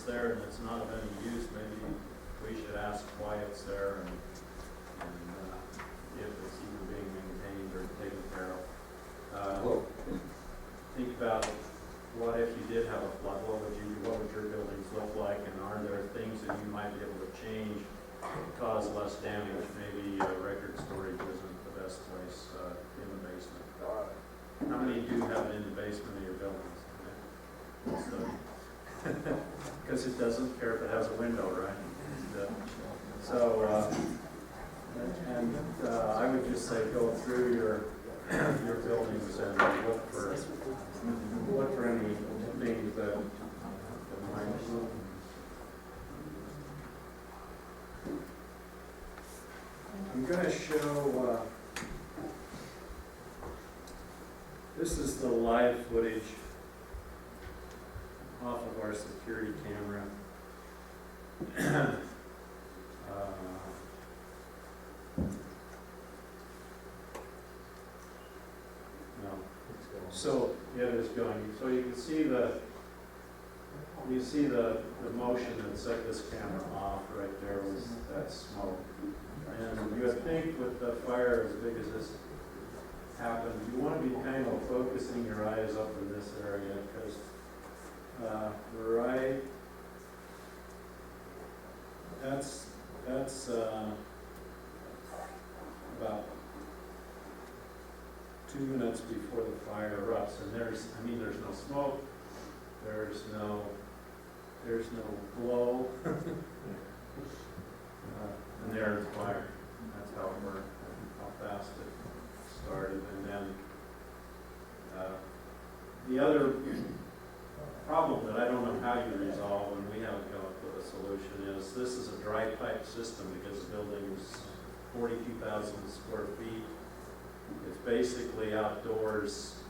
there and it's not of any use, maybe we should ask why it's there and if it's even being maintained or taken care of. Think about what if you did have a flood, what would your buildings look like, and are there things that you might be able to change to cause less damage? Maybe record storage isn't the best place in the basement. How many do have it in the basement of your buildings? Because it doesn't care if it has a window, right? I would just say go through your buildings and look for any things that might. I'm going to show. This is the live footage off of our security camera. So it is going. So you can see the motion that set this camera off right there was that smoke. And you would think with the fire as big as this happened, you want to be kind of focusing your eyes up in this area because right, that's about 2 minutes before the fire erupts, and there's no smoke, there's no glow, and there's fire. That's how it worked, how fast it started. And then the other problem that I don't know how you resolve, and we haven't come up with a solution, is this is a dry pipe system because the building is 42,000 square feet. It's basically outdoors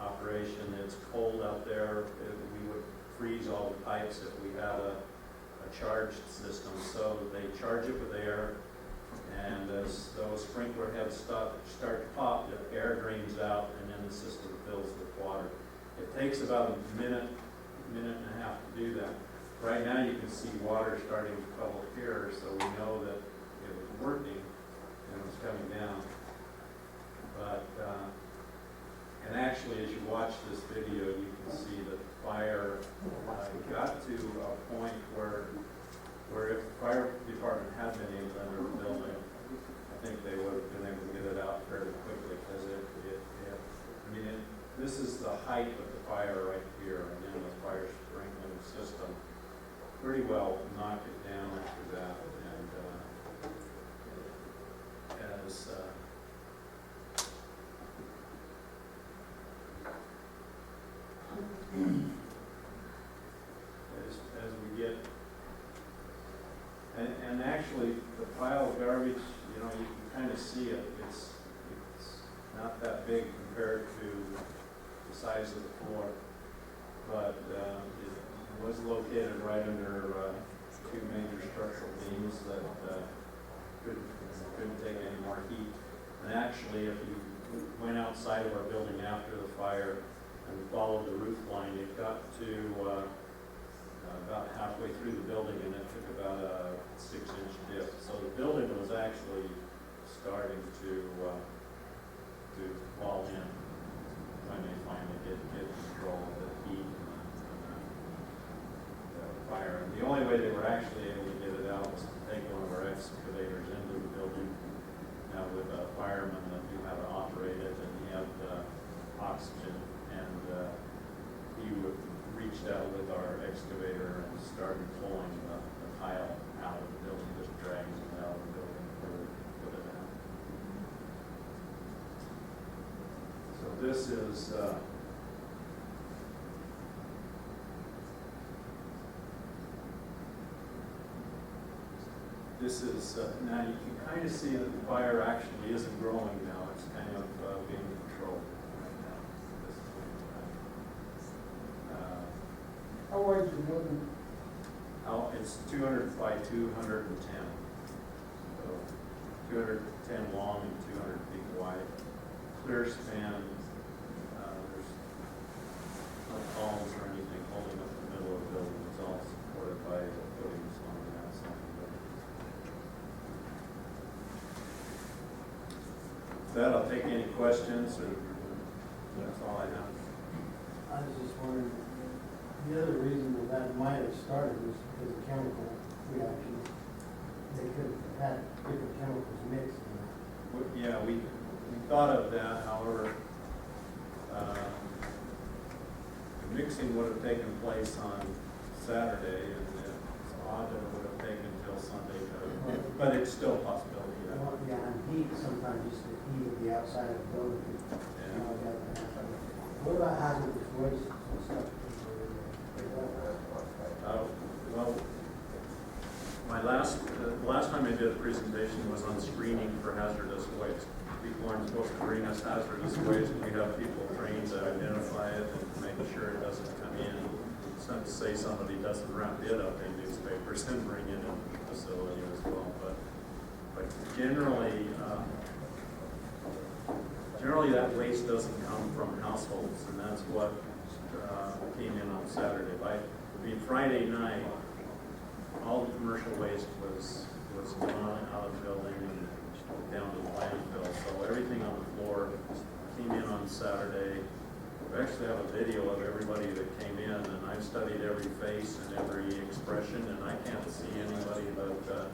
operation. It's cold out there. We would freeze all the pipes if we had a charged system. So they charge it with air, and as those sprinkler heads start to pop, the air drains out, and then the system fills with water. It takes about a minute and a half to do that. Right now you can see water starting to bubble here, so we know that it was working and it was coming down. But, and actually as you watch this video, you can see that the fire got to a point where if the fire department had been able to enter the building, I think they would have been able to get it out fairly quickly because this is the height of the fire right here, and then the fire sprinkling system pretty well knocked it down after that. And as we get, and actually the pile of garbage, you can kind of see it. It's not that big compared to the size of the floor, but it was located right under two major structural beams that couldn't take any more heat. And actually, if you went outside of our building after the fire and followed the roof line, it got to about halfway through the building, and it took about a 6-inch dip. So the building was actually starting to fall in when they finally get control of the heat and the fire. And the only way they were actually able to get it out was to take one of our excavators into the building. Now with a fireman that knew how to operate it, and he had oxygen, and he reached out with our excavator and started pulling the tile out of the building, just dragging it out of the building and put it out. So this is now you can kind of see that the fire actually isn't growing now. It's kind of being controlled right now. This is How wide is the building? it's 200 by 210. So 210 long and 200 feet wide. Clear span. There's no columns or anything holding up the middle of the building. It's all supported that, I'll take any questions, and that's all I have. I was just wondering, the other reason that might have started was because of chemical reactions. They could have had different chemicals mixed in it. Yeah, we thought of that, however, the mixing would have taken place on Saturday, and it's odd that it would have taken until Sunday, but it's still a possibility. Well, yeah, and heat, sometimes just the heat of the outside of the building could, you know, that can happen. What about hazardous waste and stuff? Well, my last time I did a presentation was on screening for hazardous waste. People aren't supposed to bring us hazardous waste. We have people trained to identify it and make sure it doesn't come in. It's not to say somebody doesn't wrap it up in newspapers and bring it in the facility as well, but generally that waste doesn't come from households, and that's what came in on Saturday. Friday night, all the commercial waste was gone out of the building and down to the landfill. So everything on the floor came in on Saturday. We actually have a video of everybody that came in, and I've studied every face and every expression, and I can't see anybody that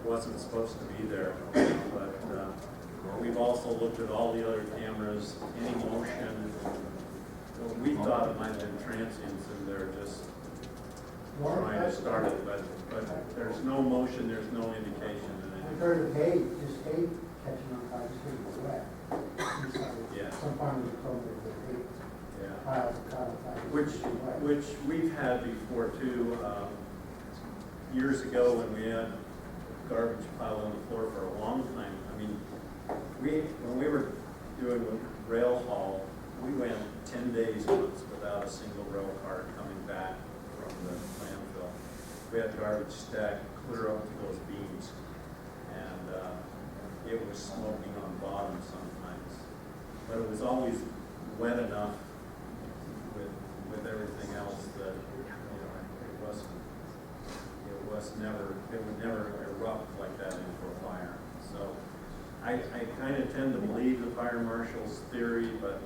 wasn't supposed to be there. But we've also looked at all the other cameras, any motion. We thought it might have been transients in there just trying to start it, but there's no motion, there's no indication in I've it. heard of hay, just hay catching on fire, just because it's wet. Yeah. Some farmers have told me that hay Yeah. piles of cotton fire. Which we've had before too. Years ago when we had garbage piled on the floor for a long time. I mean, when we were doing rail haul, we went 10 days once without a single rail car coming back from the landfill. We had garbage stacked clear up to those beams, and it was smoking on bottom sometimes. But it was always wet enough with everything else that it would never erupt like that into a fire. So I kind of tend to believe the fire marshal's theory, but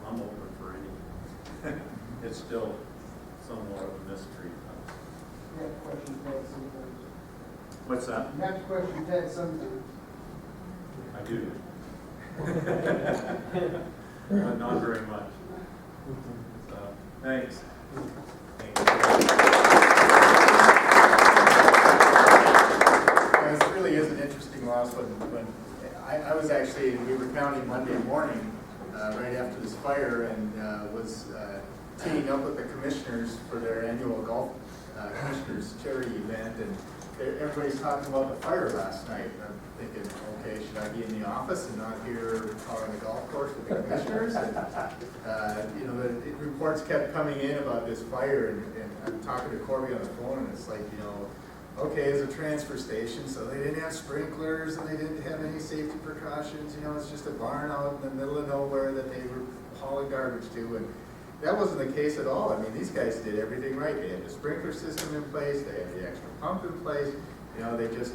I'm open for any. It's still somewhat of a mystery. You have questions, Ted, sometimes. What's that? You have to question Ted sometimes. I do. But not very much. So, thanks. This really is an interesting loss. When I was actually in Weaver County Monday morning, right after this fire, and was teaming up with the commissioners for their annual golf commissioners charity event, and everybody's talking about the fire last night. And I'm thinking, okay, should I be in the office and not here on the golf course with the commissioners? And, the reports kept coming in about this fire, and I'm talking to Corby on the phone, and it's like, okay, it's a transfer station, so they didn't have sprinklers and they didn't have any safety precautions. It's just a barn out in the middle of nowhere that they were hauling garbage to, and that wasn't the case at all. I mean, these guys did everything right. They had the sprinkler system in place, they had the extra pump in place.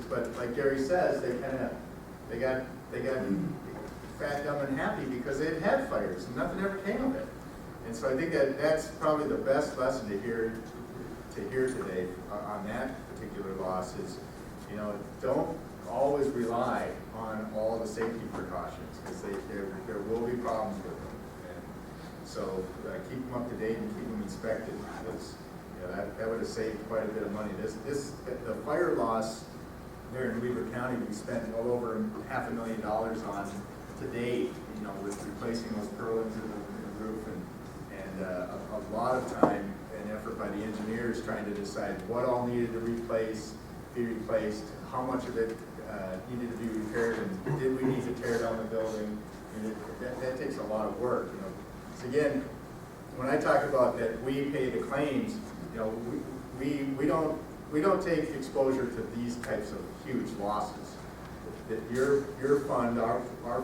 But like Gary says, they got fat, dumb, and happy because they had fires and nothing ever came of it. And so I think that's probably the best lesson to hear today on that particular loss is, don't always rely on all the safety precautions, because there will be problems with them. And so keep them up to date and keep them inspected, because that would have saved quite a bit of money. The fire loss there in Weaver County, we spent well over $500,000 on to date, with replacing those purlins in the roof, and a lot of time and effort by the engineers trying to decide what all needed to be replaced, how much of it needed to be repaired, and did we need to tear down the building. And that takes a lot of work. So again, when I talk about that we pay the claims, we don't take exposure to these types of huge losses. That your fund, our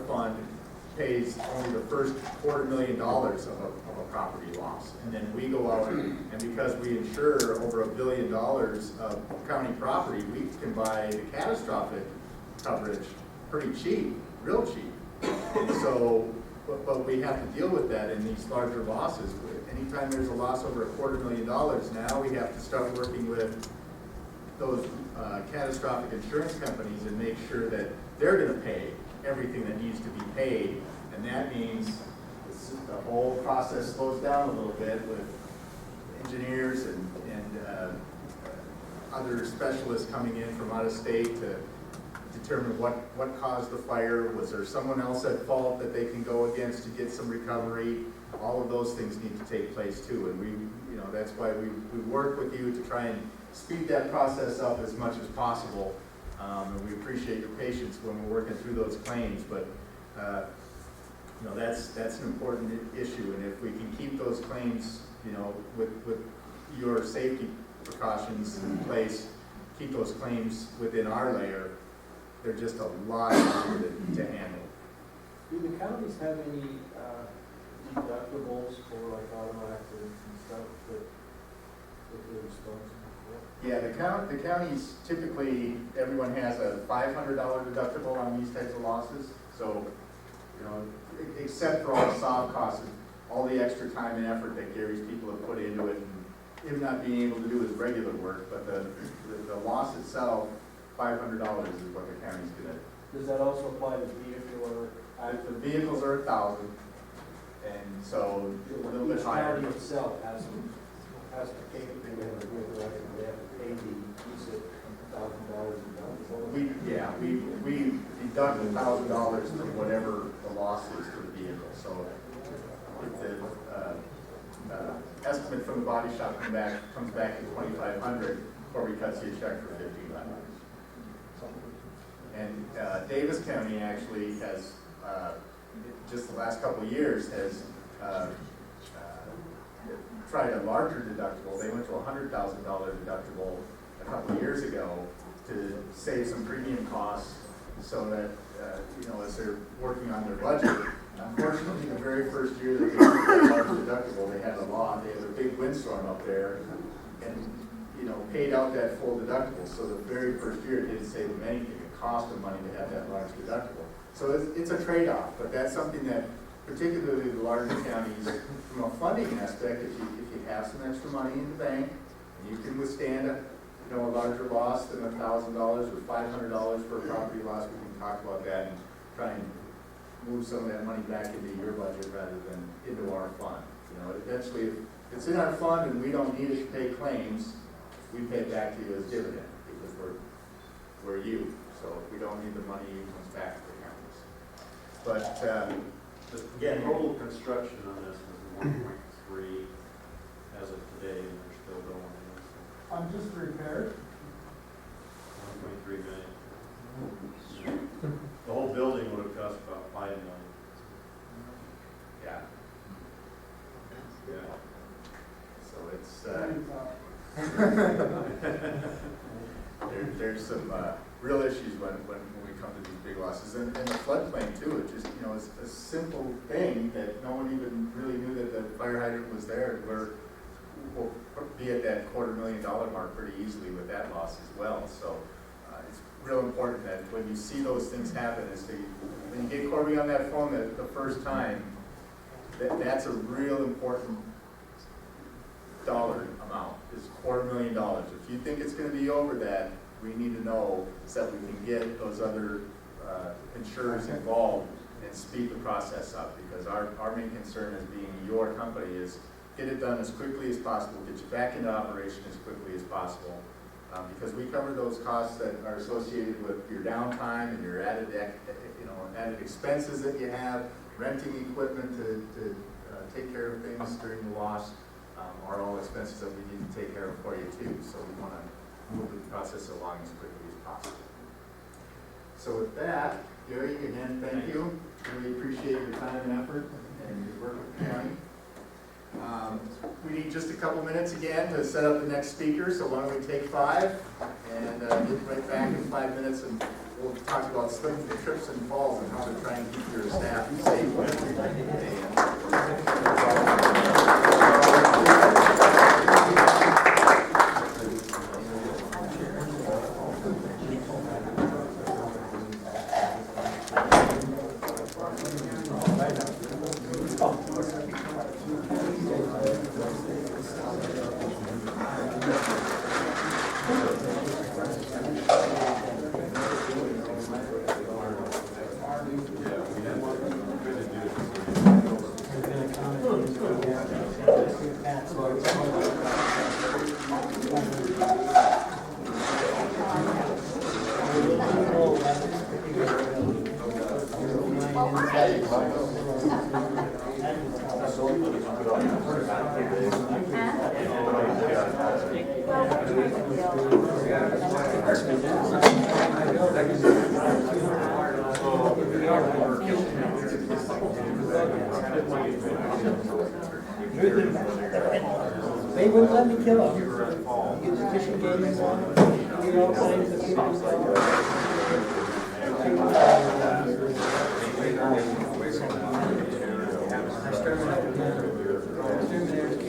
fund, pays only the first $250,000 of a property loss, and then we go out and because we insure over $1 billion of county property, we can buy the catastrophic coverage pretty cheap, real cheap. And so, but we have to deal with that in these larger losses. Anytime there's a loss over $250,000, now we have to start working with those catastrophic insurance companies and make sure that they're going to pay everything that needs to be paid. And that means the whole process slows down a little bit with engineers and other specialists coming in from out of state to determine what caused the fire. Was there someone else at fault that they can go against to get some recovery? All of those things need to take place too. And we, that's why we work with you to try and speed that process up as much as possible. And we appreciate your patience when we're working through those claims. But that's an important issue. And if we can keep those claims, with your safety precautions in place, keep those claims within our layer, they're just a lot easier to handle. Do the counties have any deductibles for like auto accidents and stuff that they're responsible for? Yeah, the counties, typically, everyone has a $500 deductible on these types of losses. So, except for all the soft costs, all the extra time and effort that Gary's people have put into it, and him not being able to do his regular work, but the loss itself, $500 is what the county's gonna. Does that also apply to vehicle or The vehicles are $1,000, and so a little bit each higher. county itself has to pay if they have a vehicle accident, they have to pay the, you said, $1,000 We deduct $1,000 from whatever the loss is to the vehicle. So if the estimate from the body shop comes back to $2,500, Corby cuts you a check for $1,500. And Davis County actually has, just the last couple of years, has tried a larger deductible. They went to a $100,000 deductible a couple of years ago to save some premium costs so that, as they're working on their budget. Unfortunately, the very first year that they took that large deductible, they had a big windstorm up there and, paid out that full deductible. So the very first year, it didn't save them anything. It cost them money to have that large deductible. So it's a trade-off, but that's something that particularly the larger counties, from a funding aspect, if you have some extra money in the bank, and you can withstand a larger loss than $1,000 or $500 for a property loss, we can talk about that and try and move some of that money back into your budget rather than into our fund. Eventually, if it's in our fund and we don't need it to pay claims, we pay it back to you as dividend because we're you. So if we don't need the money, it comes back to the counties. But Again, total construction on this was 1.3 as of today, and they're still going. I'm just repaired. 1.3 million. The whole building would have cost about $5 million. yeah, Yeah. so it's there's some real issues when we come to these big losses, and the floodplain too. It just it's a simple thing that no one even really knew that the fire hydrant was there. We'll be at that $250,000 mark pretty easily with that loss as well. So it's real important that when you see those things happen, when you get Corby on that phone the first time, that's a real important dollar amount. Is $250,000. If you think it's going to be over that, we need to know so that we can get those other insurers involved and speed the process up, because our main concern as being your company is get it done as quickly as possible, get you back into operation as quickly as possible, because we cover those costs that are associated with your downtime and your added expenses that you have, renting equipment to take care of things during the loss, are all expenses that we need to take care of for you too. So we want to move the process along as quickly as possible. So with that, Gary, again, thank you. Really appreciate your time and effort and your work with the county. We need just a couple minutes again to set up the next speaker, so why don't we take 5 and get right back in 5 minutes, and we'll talk about slipping the trips and falls and how to try and keep your staff safe. They wouldn't let me kill them. You get the fishing games on, you know, things that people exterminators came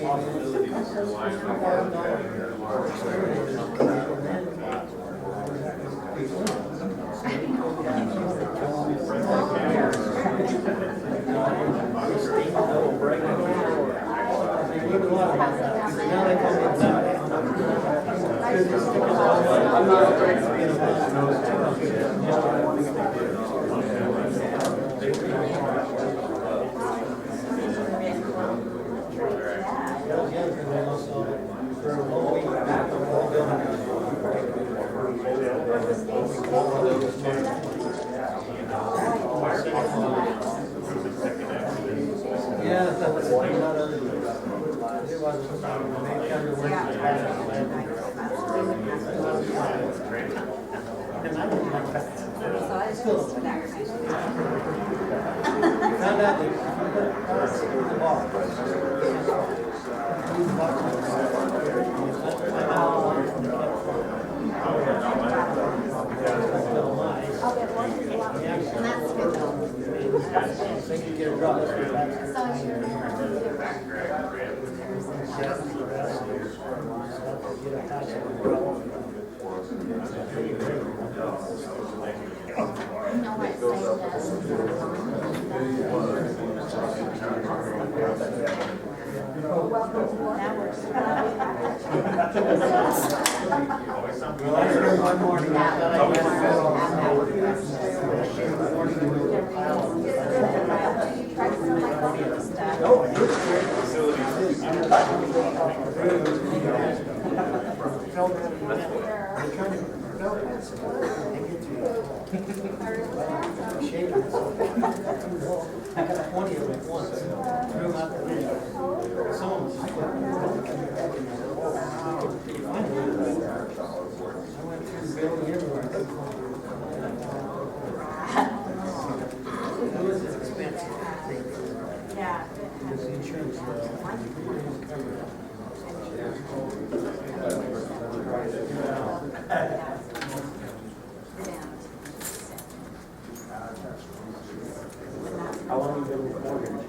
How long have you been with mortgage?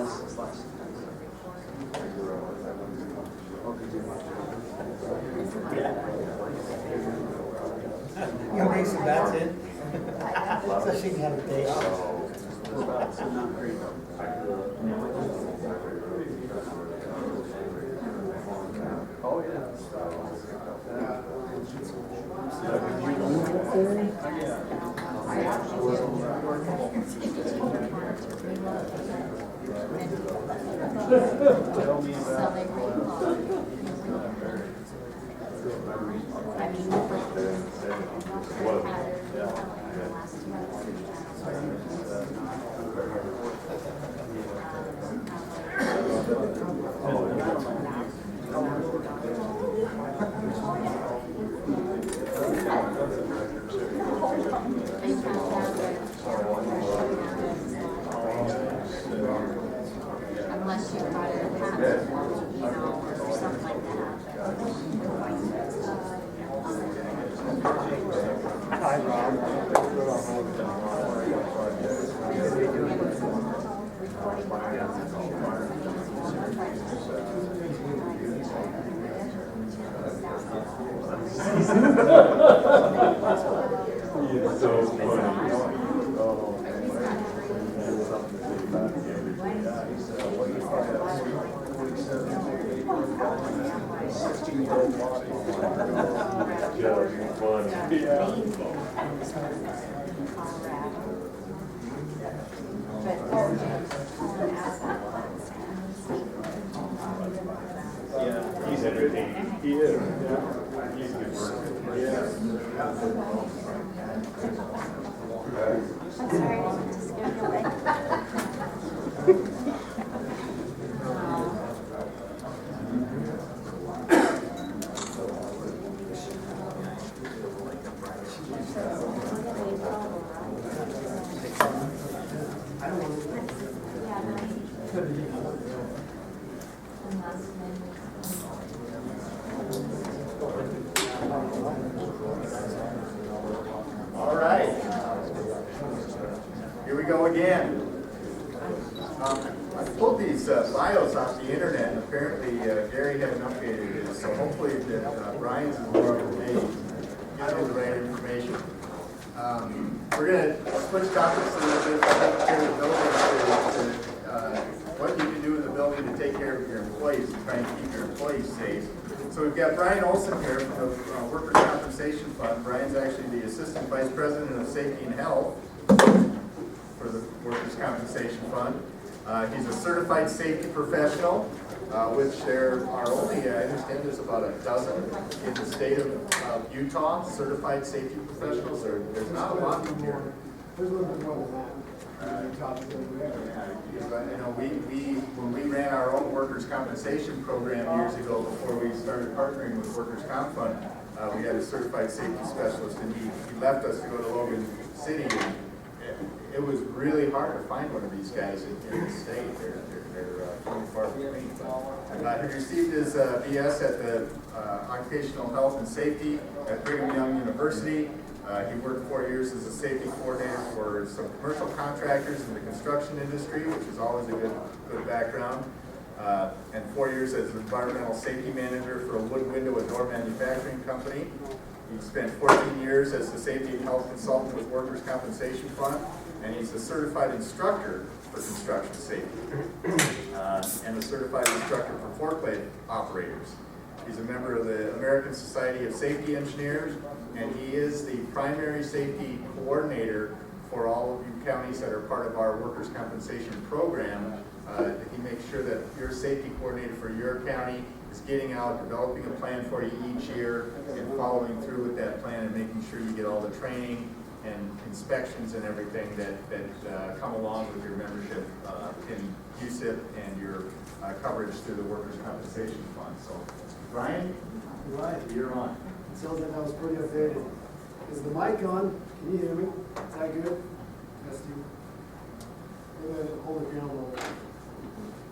Since last. You make some bats in? So she can have a date. Not great. Oh, yeah. Tell me So about. they I mean, unless you got it in habit, you know, or something like Hi, Rob. Yeah. He's entertaining. He is. Yeah. He's a good person. Yeah. I'm sorry, I didn't just schedule it. All right. Here we go again. I pulled these bios off the internet, and apparently Gary hadn't updated his, so hopefully that Brian's is more up to date, get all the right information. We're going to switch topics a little bit, take care of the building, what you can do in the building to take care of your employees and try and keep your employees safe. So we've got Brian Olson here from the Workers' Compensation Fund. Brian's actually the Assistant Vice President of Safety and Health for the Workers' Compensation Fund. He's a certified safety professional, which there are only, I understand there's about a dozen in the state of Utah, certified safety professionals. There's not a lot of them here. There's a little bit more than that. You know, when we ran our own workers' compensation program years ago, before we started partnering with Workers' Comp Fund, we had a certified safety specialist, and he left us to go to Logan City. And it was really hard to find one of these guys in the state. They're few far between. He received his BS at the Occupational Health and Safety at Brigham Young University. He worked 4 years as a safety coordinator for some commercial contractors in the construction industry, which is always a good background. And 4 years as an environmental safety manager for a wood window and door manufacturing company. He spent 14 years as the safety and health consultant with Workers' Compensation Fund, and he's a certified instructor for construction safety, and a certified instructor for forklift operators. He's a member of the American Society of Safety Engineers, and he is the primary safety coordinator for all of you counties that are part of our workers' compensation program. He makes sure that your safety coordinator for your county is getting out, developing a plan for you each year, and following through with that plan and making sure you get all the training and inspections and everything that come along with your membership in USIP and your coverage through the Workers' Compensation Fund. So, Brian, Right. you're on. It sounds like I was pretty updated. Is the mic on? Can you hear me? Is that good? Testing. Hold it down a little bit.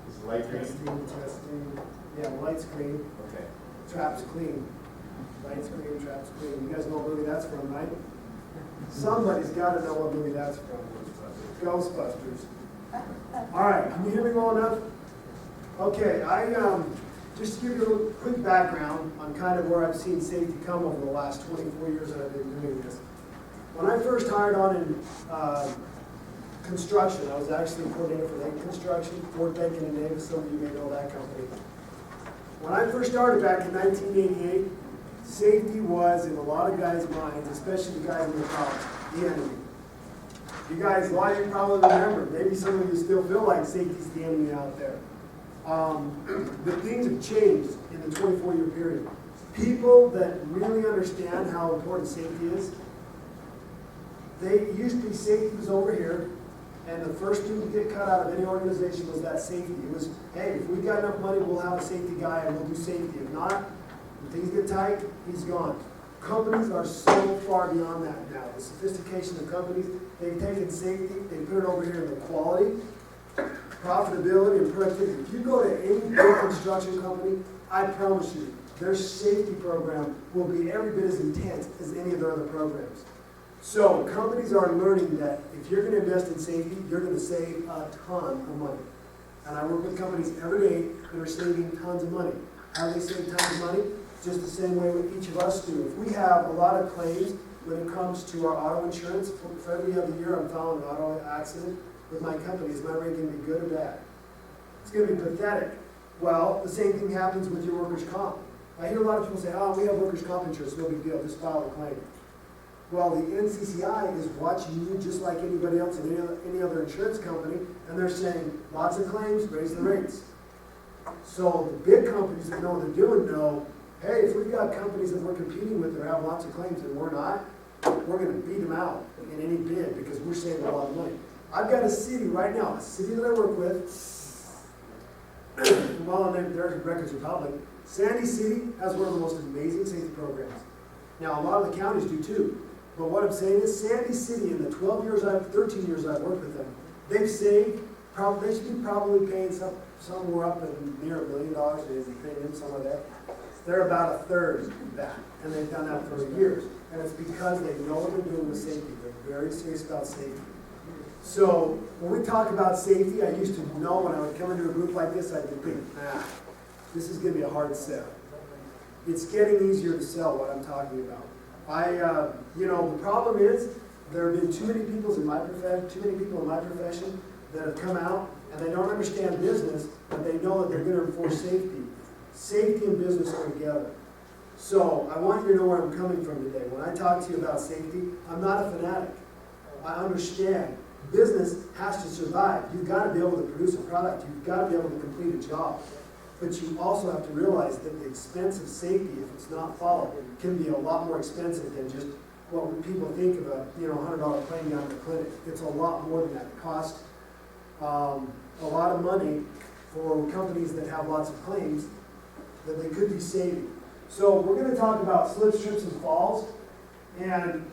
Is the light green? Testing. Yeah, light's clean. Okay. Trap's clean. Light's clean, trap's clean. You guys know what movie that's from, right? Somebody's got to know what movie that's from. Ghostbusters. All right, can you hear me well enough? Okay, just to give you a little quick background on kind of where I've seen safety come over the last 24 years that I've been doing this. When I first hired on in construction, I was actually a coordinator for Lake Construction, Fort Bacon and Davis. Some of you may know that company. When I first started back in 1988, safety was, in a lot of guys' minds, especially the guys in the top, the enemy. You guys, a lot of you probably remember, maybe some of you still feel like safety's the enemy out there. But things have changed in the 24-year period. People that really understand how important safety is, they used to be safety was over here, and the first thing to get cut out of any organization was that safety. It was, hey, if we got enough money, we'll have a safety guy and we'll do safety. If not, when things get tight, he's gone. Companies are so far beyond that now. The sophistication of companies, they've taken safety, they put it over here in the quality, profitability, and productivity. If you go to any big construction company, I promise you, their safety program will be every bit as intense as any of their other programs. So companies are learning that if you're going to invest in safety, you're going to save a ton of money. And I work with companies every day that are saving tons of money. How do they save tons of money? Just the same way with each of us do. If we have a lot of claims when it comes to our auto insurance, for every other year I'm filing an auto accident with my company, is my rate going to be good or bad? It's going to be pathetic. Well, the same thing happens with your workers' comp. I hear a lot of people say, oh, we have workers' comp insurance, no big deal, just file a claim. Well, the NCCI is watching you just like anybody else in any other insurance company, and they're saying, lots of claims, raise the rates. So the big companies that know what they're doing know, hey, if we've got companies that we're competing with that have lots of claims and we're not, we're gonna beat them out in any bid because we're saving a lot of money. I've got a city right now, a city that I work with, well, their records are public. Sandy City has one of the most amazing safety programs. Now, a lot of the counties do too. But what I'm saying is Sandy City, in the 13 years I've worked with them, they've saved, they should be probably paying somewhere up in near $1 million in premium, somewhere there. They're about a third of that, and they've done that for years. And it's because they know what they're doing with safety. They're very serious about safety. So when we talk about safety, I used to know when I would come into a group like this, I'd think, this is going to be a hard sell. It's getting easier to sell what I'm talking about. The problem is there have been too many people in my profession that have come out and they don't understand business, but they know that they're going to enforce safety. Safety and business go together. So I want you to know where I'm coming from today. When I talk to you about safety, I'm not a fanatic. I understand business has to survive. You've got to be able to produce a product. You've got to be able to complete a job. But you also have to realize that the expense of safety, if it's not followed, can be a lot more expensive than just what people think of a $100 claim down at the clinic. It's a lot more than that. It costs a lot of money for companies that have lots of claims that they could be saving. So we're going to talk about slips, trips, and falls. And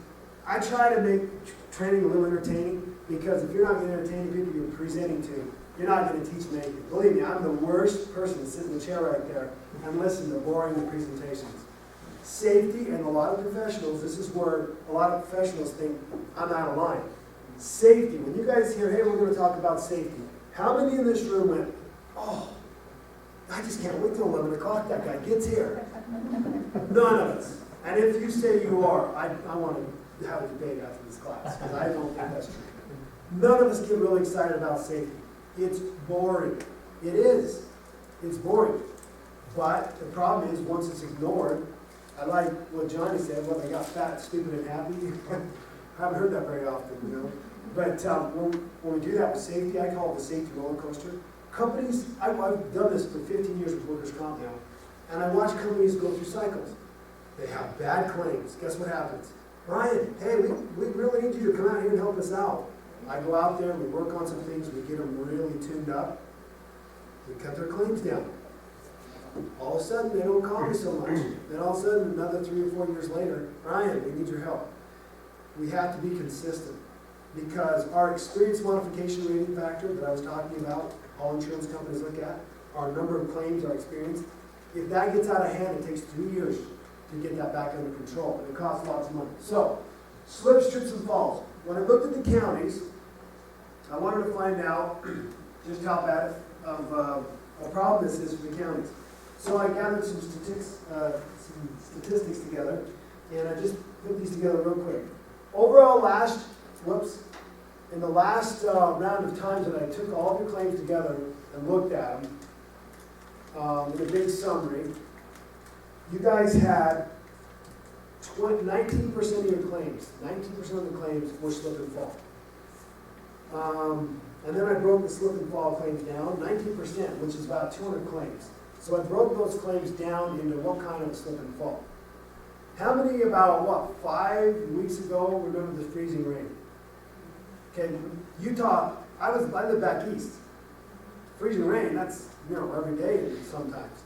I try to make training a little entertaining, because if you're not going to entertain the people you're presenting to, you're not going to teach them anything. Believe me, I'm the worst person to sit in the chair right there and listen to boring presentations. Safety, and a lot of professionals, this is where a lot of professionals think I'm out of line. Safety, when you guys hear, hey, we're going to talk about safety, how many in this room went, oh, I just can't wait till 11 o'clock that guy gets here? None of us. And if you say you are, I want to have a debate after this class, because I don't think that's true. None of us get really excited about safety. It's boring. It is. It's boring. But the problem is, once it's ignored, I like what Johnny said, well, they got fat, stupid, and happy. I haven't heard that very often, But when we do that with safety, I call it the safety roller coaster. Companies, I've done this for 15 years with workers' comp now, and I watch companies go through cycles. They have bad claims. Guess what happens? Brian, hey, we really need you to come out here and help us out. I go out there, we work on some things, we get them really tuned up, we cut their claims down. All of a sudden, they don't call me so much. Then all of a sudden, another 3 or 4 years later, Brian, we need your help. We have to be consistent, because our experience modification rating factor that I was talking about, all insurance companies look at, our number of claims, our experience, if that gets out of hand, it takes 2 years to get that back under control, and it costs lots of money. So, slips, trips, and falls. When I looked at the counties, I wanted to find out just how bad of a problem this is for the counties. So I gathered some statistics together, and I just put these together real quick. Overall, in the last round of times that I took all of your claims together and looked at them, in a big summary, you guys had 19% of your claims, 19% of the claims were slip and fall. And then I broke the slip and fall claims down, 19%, which is about 200 claims. So I broke those claims down into what kind of slip and fall. How many about, 5 weeks ago, remember the freezing rain? Okay, Utah, I live back east. Freezing rain, that's, every day sometimes.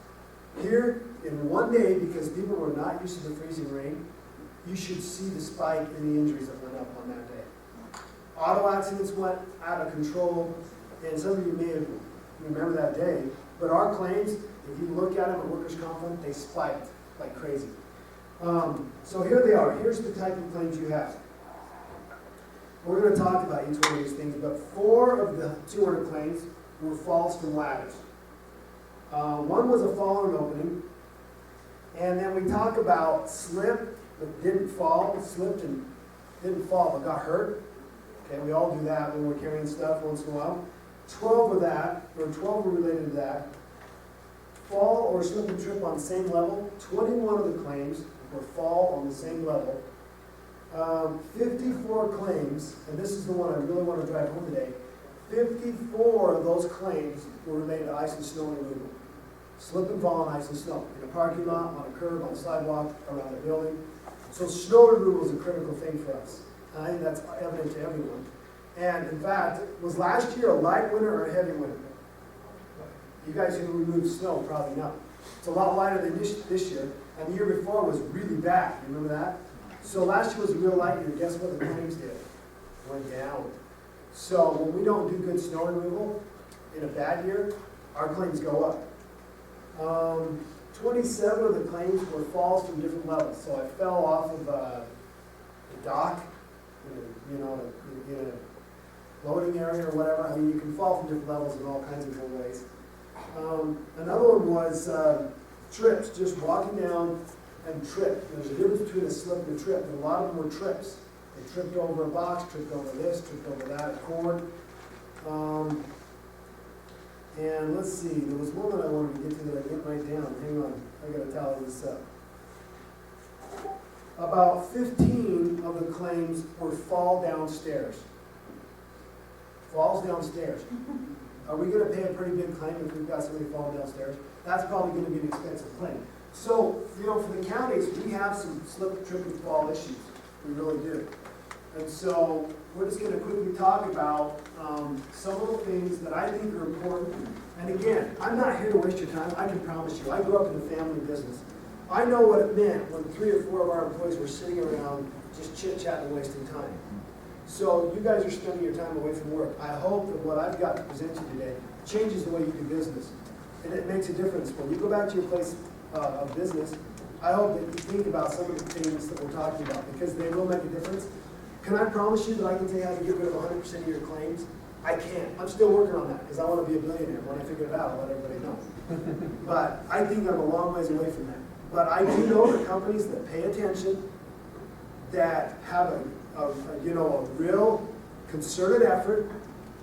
Here, in one day, because people were not used to the freezing rain, you should see the spike in the injuries that went up on that day. Auto accidents went out of control, and some of you may have remember that day, but our claims, if you look at them at workers' comp, they spiked like crazy. So here they are. Here's the type of claims you have. We're going to talk about each one of these things, but 4 of the 200 claims were falls from ladders. One was a fall or an opening, and then we talk about slip but didn't fall, slipped and didn't fall but got hurt. Okay, we all do that when we're carrying stuff once in a while. 12 were related to that. or slip and trip on the same level. 21 of the claims were fall on the same level. 54 claims, and this is the one I really want to drive home today. 54 of those claims were related to ice and snow removal. Slip and fall on ice and snow, in a parking lot, on a curb, on a sidewalk, around a building. So snow removal is a critical thing for us. And I think that's evident to everyone. And in fact, was last year a light winter or a heavy winter? You guys who removed snow probably know. It's a lot lighter than this year, and the year before was really bad. You remember that? So last year was a real light year. Guess what the claims did? Went down. So when we don't do good snow removal in a bad year, our claims go up. 27 of the claims were falls from different levels. So I fell off of a dock, in a loading area or whatever. I mean, you can fall from different levels in all kinds of different ways. Another one was trips, just walking down and trip. There's a difference between a slip and a trip, and a lot of them were trips. They tripped over a box, tripped over this, tripped over that, a cord. And let's see, there was one that I wanted to get to that I didn't write down. Hang on, I gotta tally this up. About 15 of the claims were fall downstairs. Falls downstairs. Are we gonna pay a pretty big claim if we've got somebody falling downstairs? That's probably gonna be an expensive claim. So, for the counties, we have some slip, trip, and fall issues. We really do. And so, we're just gonna quickly talk about some of the things that I think are important. And again, I'm not here to waste your time, I can promise you. I grew up in a family business. I know what it meant when 3 or 4 of our employees were sitting around just chit-chatting and wasting time. So you guys are spending your time away from work. I hope that what I've got to present you today changes the way you do business. And it makes a difference. When you go back to your place of business, I hope that you think about some of the things that we're talking about, because they will make a difference. Can I promise you that I can tell you how to get rid of 100% of your claims? I can't. I'm still working on that, because I want to be a billionaire. When I figure it out, I'll let everybody know. But I think I'm a long ways away from that. But I do know the companies that pay attention, that have a real concerted effort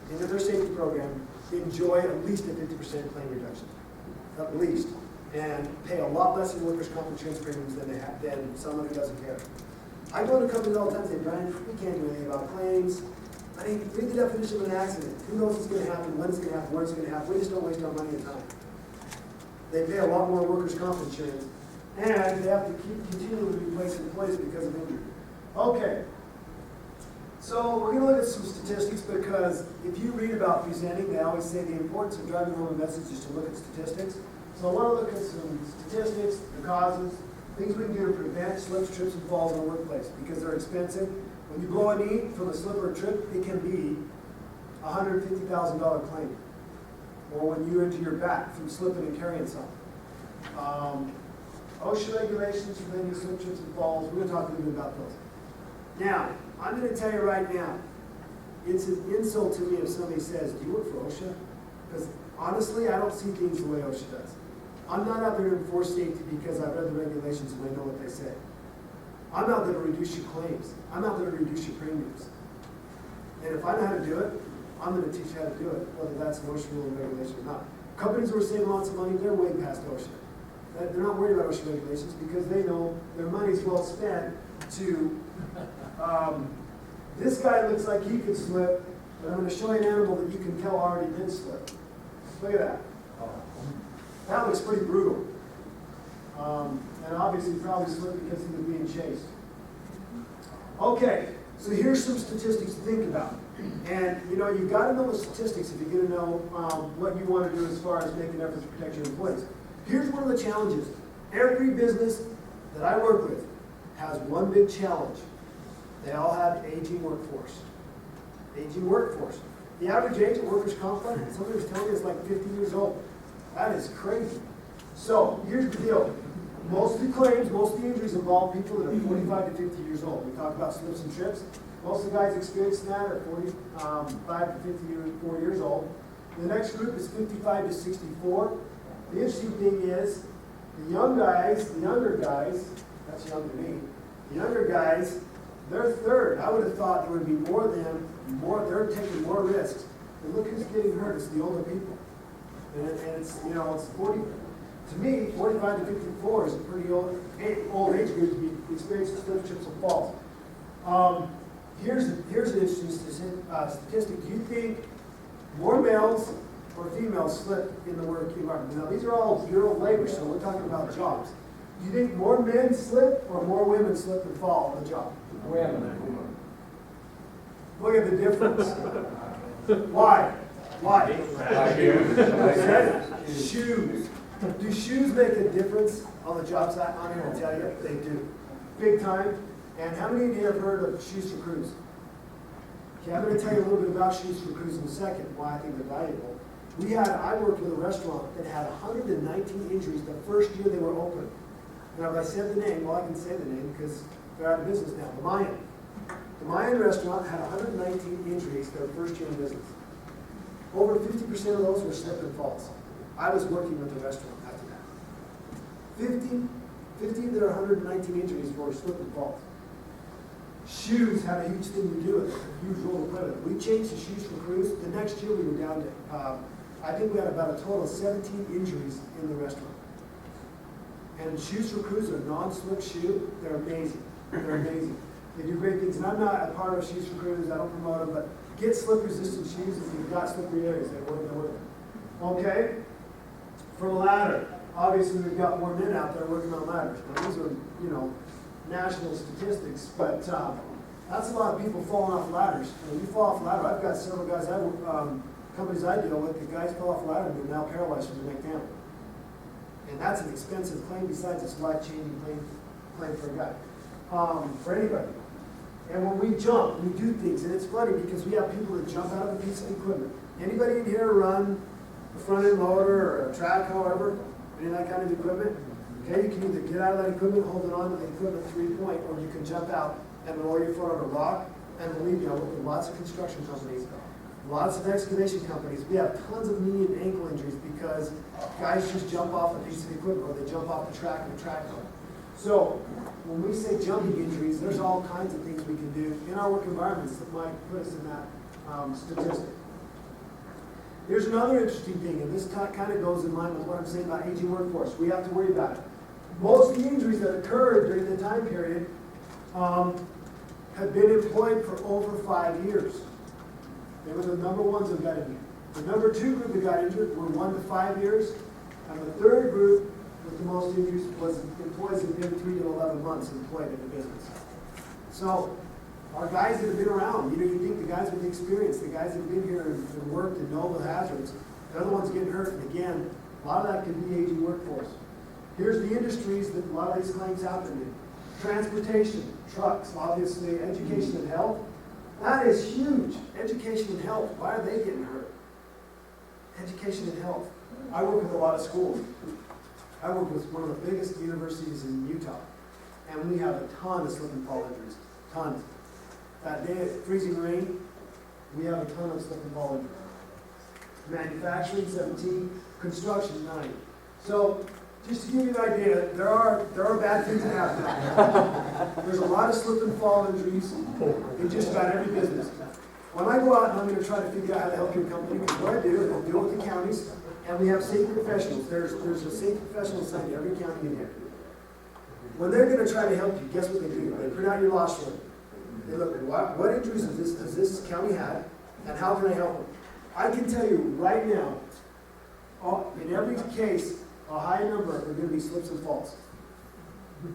into their safety program, enjoy at least a 50% claim reduction, at least, and pay a lot less in workers' comp insurance premiums than someone who doesn't care. I go to companies all the time and say, Brian, we can't do anything about claims. I mean, read the definition of an accident. Who knows what's going to happen, when it's going to happen, where it's going to happen. We just don't waste our money and time. They pay a lot more workers' comp insurance, and they have to continually replace employees because of injury. Okay. So we're going to look at some statistics, because if you read about presenting, they always say the importance of driving home a message is to look at statistics. So I want to look at some statistics, the causes, things we can do to prevent slips, trips, and falls in the workplace, because they're expensive. When you blow a knee from a slip or a trip, it can be a $150,000 claim. Or when you injure your back from slipping and carrying something. OSHA regulations preventing slip, trips, and falls. We're going to talk a little bit about those. Now, I'm going to tell you right now, it's an insult to me if somebody says, do you work for OSHA? Because honestly, I don't see things the way OSHA does. I'm not out there to enforce safety because I've read the regulations and I know what they say. I'm out there to reduce your claims. I'm out there to reduce your premiums. And if I know how to do it, I'm going to teach you how to do it, whether that's an OSHA rule or regulation or not. Companies who are saving lots of money, they're way past OSHA. They're not worried about OSHA regulations because they know their money's well spent to, this guy looks like he could slip, but I'm going to show you an animal that you can tell already did slip. Look at that. That looks pretty brutal. And obviously probably slipped because he was being chased. Okay, so here's some statistics to think about. And you've got to know the statistics if you're going to know what you want to do as far as making efforts to protect your employees. Here's one of the challenges. Every business that I work with has one big challenge. They all have aging workforce. Aging workforce. The average age of workers' comp, somebody was telling me, is like 50 years old. That is crazy. So here's the deal. Most of the claims, most of the injuries involve people that are 45 to 50 years old. We talk about slips and trips. Most of the guys experiencing that are 45 to 54 years old. The next group is 55 to 64. The interesting thing is, the younger guys, that's young to me, the younger guys, they're third. I would have thought there would be more of them, they're taking more risks. But look who's getting hurt, it's the older people. And it's 40. To me, 45 to 54 is a pretty old age group to be experiencing slip, trips, and falls. Here's an interesting statistic. Do you think more males or females slip in the work environment? Now, these are all Bureau of Labor, so we're talking about jobs. Do you think more men slip or more women slip and fall on the job? Women. Look at the difference. Why? Shoes. Do shoes make a difference on the job site? I'm here to tell you, they do. Big time. And how many of you have heard of Shoes for Crews? Okay, I'm going to tell you a little bit about Shoes for Crews in a second, why I think they're valuable. I worked with a restaurant that had 119 injuries the first year they were open. Now, if I said the name, well, I can say the name because they're out of business now. The Mayan. The Mayan restaurant had 119 injuries their first year in business. Over 50% of those were slip and falls. I was working with the restaurant after that. 50 of their 119 injuries were slip and falls. Shoes had a huge thing to do with it, a huge role to play with it. We changed the Shoes for Crews. The next year we were down to, I think we had about a total of 17 injuries in the restaurant. And Shoes for Crews are non-slip shoe. They're amazing. They're amazing. They do great things. And I'm not a part of Shoes for Crews. I don't promote them, but get slip-resistant shoes if you've got slippery areas. They work. Okay? For a ladder, obviously we've got more men out there working on ladders. Now these are, national statistics, but that's a lot of people falling off ladders. When you fall off a ladder, I've got several guys, companies I deal with, the guys fell off a ladder and they're now paralyzed from the neck down. And that's an expensive claim besides it's a life-changing claim for a guy, for anybody. And when we jump, we do things, and it's funny because we have people that jump out of a piece of equipment. Anybody in here run a front-end loader or a track, however, any of that kind of equipment? Okay, you can either get out of that equipment, hold it on to the equipment 3-point, or you can jump out and roll your foot on a rock. And believe me, I work with lots of construction companies, lots of excavation companies. We have tons of knee and ankle injuries because guys just jump off a piece of equipment or they jump off the track of a track car. So when we say jumping injuries, there's all kinds of things we can do in our work environments that might put us in that statistic. Here's another interesting thing, and this kind of goes in line with what I'm saying about aging workforce. We have to worry about it. Most of the injuries that occurred during the time period had been employed for over 5 years. They were the number ones that got injured. The number 2 group that got injured were 1 to 5 years, and the third group with the most injuries was employees that have been 3 to 11 months employed in the business. So our guys that have been around, you think the guys with the experience, the guys that have been here and worked and know the hazards, they're the ones getting hurt. And again, a lot of that could be aging workforce. Here's the industries that a lot of these claims happen in. Transportation, trucks, obviously, education and health. That is huge. Education and health. Why are they getting hurt? Education and health. I work with a lot of schools. I work with one of the biggest universities in Utah. And we have a ton of slip and fall injuries. Tons. That day of freezing rain, we have a ton of slip and fall injuries. Manufacturing, 17. Construction, 9. So, just to give you an idea, there are bad things that happen. There's a lot of slip and fall injuries in just about every business. When I go out and I'm going to try to figure out how to help your company, because what I do is I deal with the counties, and we have safety professionals. There's a safety professional assigned to every county in here. When they're going to try to help you, guess what they do? They print out your loss run. They look, what injuries has this county had, and how can I help them? I can tell you right now, in every case, a high number are going to be slips and falls.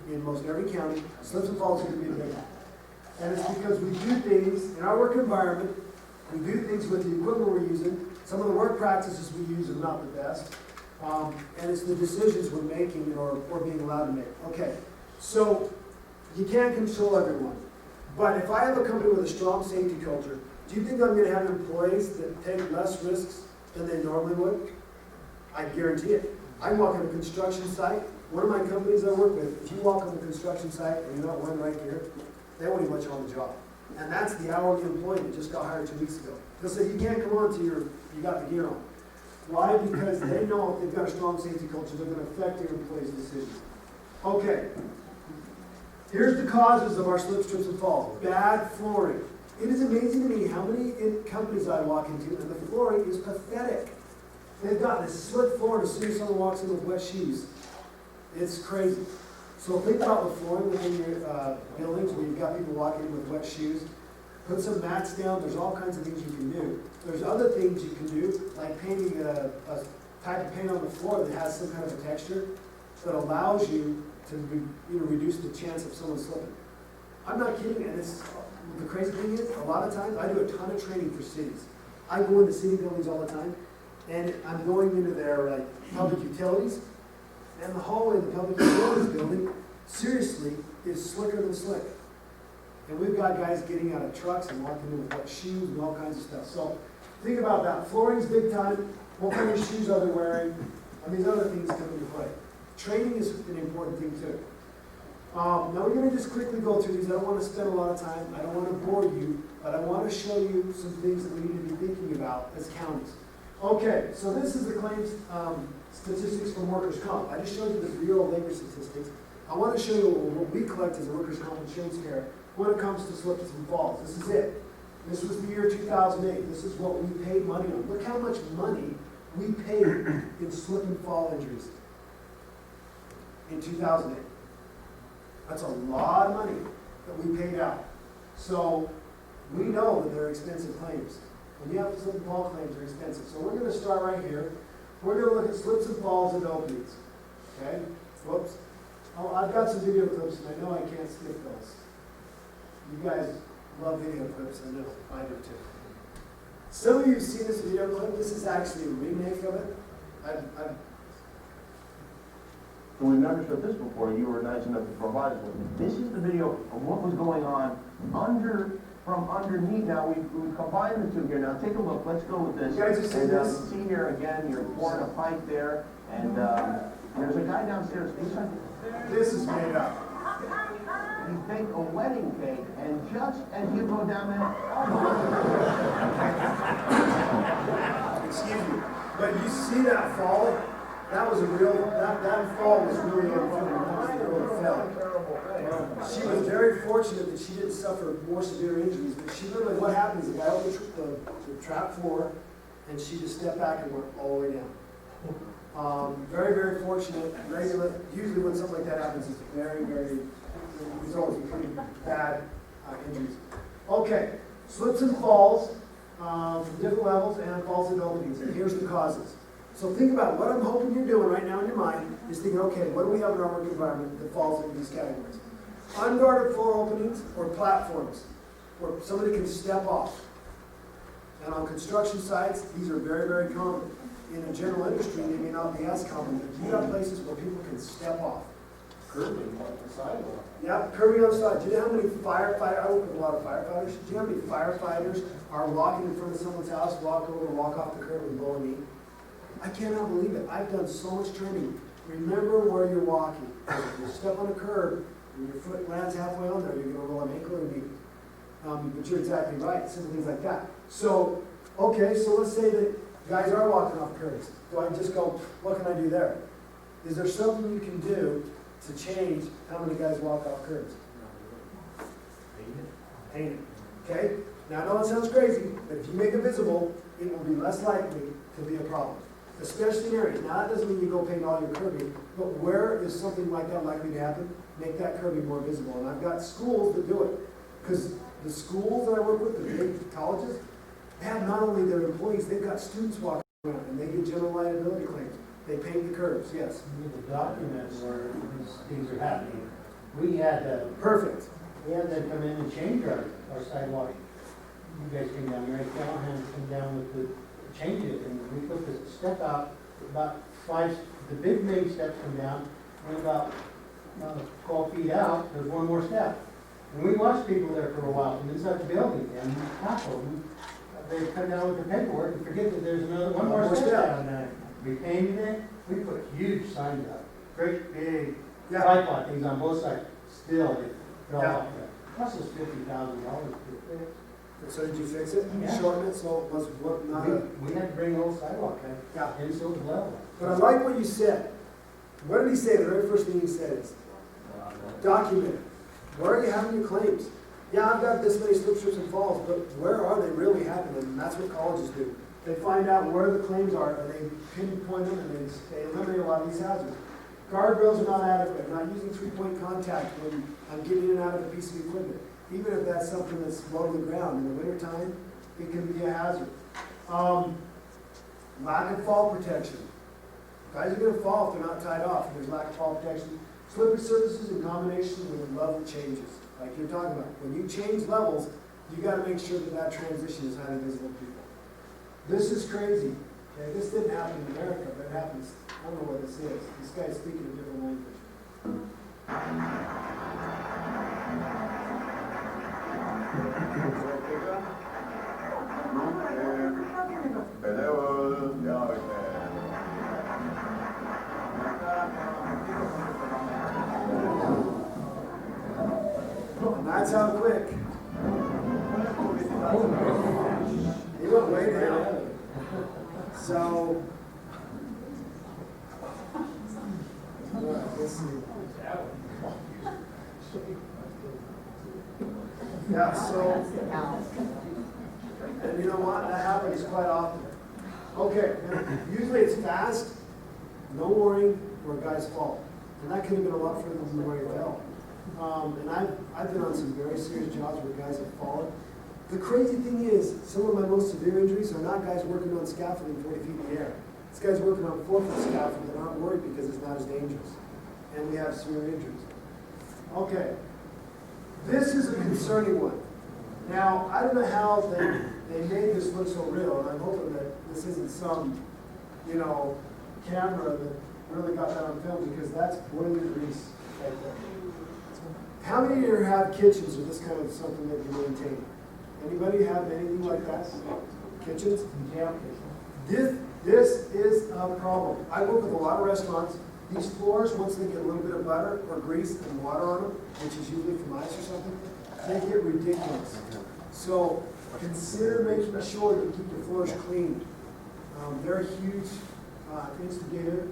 In most every county, slips and falls are going to be a big one. And it's because we do things in our work environment, we do things with the equipment we're using, some of the work practices we use are not the best, and it's the decisions we're making or being allowed to make. Okay, so you can't control everyone. But if I have a company with a strong safety culture, do you think I'm going to have employees that take less risks than they normally would? I guarantee it. I walk on a construction site. One of my companies I work with, if you walk on the construction site and you're not one right here, they won't even let you on the job. And that's the hourly employee that just got hired 2 weeks ago. They'll say, you can't come on till you got the gear on. Why? Because they know if they've got a strong safety culture, they're going to affect their employees' decisions. Okay. Here's the causes of our slips, trips, and falls. Bad flooring. It is amazing to me how many companies I walk into, and the flooring is pathetic. They've got this slick floor, and as soon as someone walks in with wet shoes, it's crazy. So think about the flooring within your buildings where you've got people walking in with wet shoes. Put some mats down, there's all kinds of things you can do. There's other things you can do, like painting a type of paint on the floor that has some kind of a texture that allows you to reduce the chance of someone slipping. I'm not kidding, and the crazy thing is, a lot of times, I do a ton of training for cities. I go into city buildings all the time, and I'm going into their public utilities, and the hallway of the public utilities building, seriously, is slicker than slick. And we've got guys getting out of trucks and walking in with wet shoes and all kinds of stuff. So think about that. Flooring's big time. What kind of shoes are they wearing? And these other things come into play. Training is an important thing too. Now we're going to just quickly go through these. I don't want to spend a lot of time. I don't want to bore you, but I want to show you some things that we need to be thinking about as counties. Okay, so this is the claims statistics from workers' comp. I just showed you the Bureau of Labor statistics. I want to show you what we collect as a workers' comp insurance carrier when it comes to slips and falls. This is it. This was the year 2008. This is what we paid money on. Look how much money we paid in slip and fall injuries in 2008. That's a lot of money that we paid out. So we know that they're expensive claims. When you have slip and fall claims, they're expensive. So we're going to start right here. We're going to look at slips and falls and openings. Okay? Whoops. Oh, I've got some video clips, and I know I can't skip those. You guys love video clips, I know. I do too. Some of you have seen this video clip. This is actually a remake of it. We've never showed this before. You were nice enough to provide us with it. This is the video of what was going on from underneath. Now we've combined the two here. Now take a look. Let's go with this. You guys have seen and, this? See here again. You're pouring a pipe there, and there's a guy downstairs. This is made up. He baked a wedding cake, and just as you go down there, Excuse me, but you see that fall? That was a real, that fall was really unfortunate. That was the girl that fell. She was very fortunate that she didn't suffer more severe injuries, but she literally, what happened is the guy opened the trap floor, and she just stepped back and went all the way down. Very, very fortunate. Usually when something like that happens, it's very, very, it's always pretty bad injuries. Okay, slips and falls from different levels and falls and openings, and here's the causes. So think about what I'm hoping you're doing right now in your mind is thinking, okay, what do we have in our work environment that falls into these categories? Unguarded floor openings or platforms where somebody can step off. And on construction sites, these are very, very common. In the general industry, they may not be as common, but you have places where people can step off. Curbing like the sidewalk. Yeah, curbing on the side. Do you know how many firefighters, I work with a lot of firefighters, do you know how many firefighters are walking in front of someone's house, walk over, walk off the curb and blow a knee? I cannot believe it. I've done so much training. Remember where you're walking. If you step on a curb and your foot lands halfway on there, you're going to roll an ankle or a knee. But you're exactly right. Simple things like that. So, okay, so let's say that guys are walking off curbs. Do I just go, what can I do there? Is there something you can do to change how many guys walk off curbs? Paint it. Okay? Now I know that sounds crazy, but if you make it visible, it will be less likely to be a problem. Especially in areas. Now that doesn't mean you go paint all your curbing, but where is something like that likely to happen? Make that curbing more visible. And I've got schools that do it. Because the schools that I work with, the big colleges, they have not only their employees, they've got students walking around and they get general liability claims. They paint the curbs, yes. The documents where these things are happening. We had Perfect. we had them come in and change our sidewalk. You guys came down, Mary Callahan came down with the change it, and we put the step out about 5. The big main steps come down, and about 12 feet out, there's one more step. And we watched people there for a while from inside the building, and we tackled them. They come down with their paperwork and forget that there's one more step down there. We painted it. We put huge signs up, great big tripod things on both sides. Still, it fell off there. Plus, it's $50,000 to fix. So did you fix it? Yeah. Shorten it so it was not a... We had to bring the whole sidewalk Yeah. in so it was level. But I like what you said. What did he say? The very first thing he said is, document it. Where are you having your claims? Yeah, I've got this many slips, trips, and falls, but where are they really happening? And that's what colleges do. They find out where the claims are, and they pinpoint them, and they eliminate a lot of these hazards. Guardrails are not adequate, not using three-point contact when I'm getting in and out of a piece of equipment. Even if that's something that's low to the ground, in the wintertime, it can be a hazard. Lack of fall protection. Guys are gonna fall if they're not tied off, and there's lack of fall protection. Slippery surfaces in combination with level changes, like you're talking about. When you change levels, you gotta make sure that that transition is highly visible to people. This is crazy. Okay, this didn't happen in America, but it happens. I don't know what this is. This guy's speaking a different language. And that's how quick. He went way down. So, let's see. Yeah, so, and you know what, that happens quite often. Okay, usually it's fast, no warning, where guys fall. And that could have been a lot further than where he fell. And I've been on some very serious jobs where guys have fallen. The crazy thing is, some of my most severe injuries are not guys working on scaffolding 40 feet in the air. It's guys working on 4-foot scaffolding that aren't worried because it's not as dangerous. And we have severe injuries. Okay. This is a concerning one. Now, I don't know how they made this look so real, and I'm hoping that this isn't some, camera that really got that on film, because that's boiling grease right there. How many of you have kitchens or this kind of something that you maintain? Anybody have anything like that? Kitchens? Yeah. This is a problem. I work with a lot of restaurants. These floors, once they get a little bit of butter or grease and water on them, which is usually from ice or something, they get ridiculous. So consider making sure that you keep your floors clean. They're a huge instigator.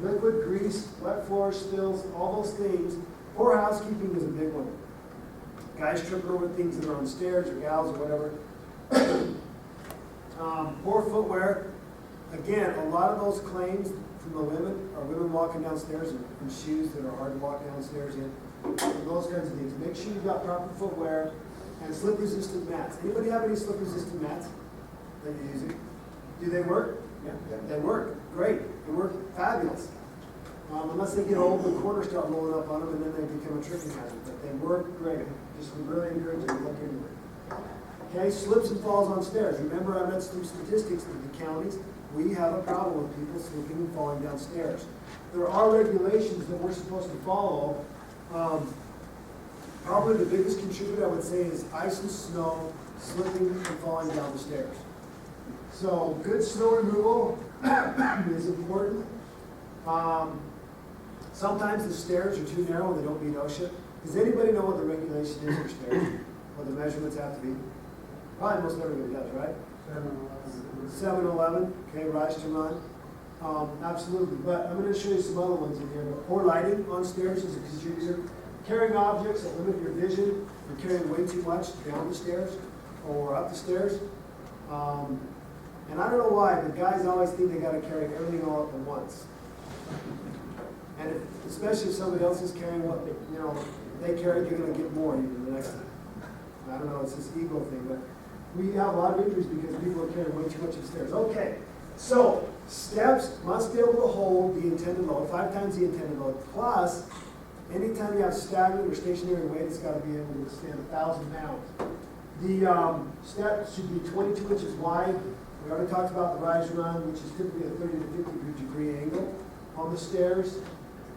Liquid, grease, wet floor spills, all those things. Poor housekeeping is a big one. Guys trip over things that are on stairs or gals or whatever. Poor footwear. Again, a lot of those claims from the women are women walking downstairs in shoes that are hard to walk downstairs in. And those kinds of things. Make sure you've got proper footwear and slip-resistant mats. Anybody have any slip-resistant mats that you're using? Do they work? Yeah. They work. Great. They work fabulous. Unless they get old, the corners start rolling up on them, and then they become a tripping hazard. But they work great. Just really encourage you to look into it. Okay, slips and falls on stairs. Remember, I read some statistics that the counties, we have a problem with people slipping and falling downstairs. There are regulations that we're supposed to follow. Probably the biggest contributor, I would say, is ice and snow, slipping and falling down the stairs. So good snow removal is important. Sometimes the stairs are too narrow and they don't meet OSHA. Does anybody know what the regulation is for stairs? What the measurements have to be? Probably most everybody does, right? 7-11, okay, rise to run. Absolutely, but I'm going to show you some other ones in here. Poor lighting on stairs is a contributor. Carrying objects that limit your vision, or carrying way too much down the stairs or up the stairs. And I don't know why, but guys always think they got to carry everything all up at once. And especially if somebody else is carrying what they carry, they're going to get more even the next time. I don't know, it's this ego thing, but we have a lot of injuries because people are carrying way too much upstairs. Okay, so steps must be able to hold the intended load, 5 times the intended load, plus anytime you have stagnant or stationary weight, it's got to be able to withstand 1,000 pounds. The step should be 22 inches wide. We already talked about the rise run, which is typically a 30 to 50 degree angle on the stairs.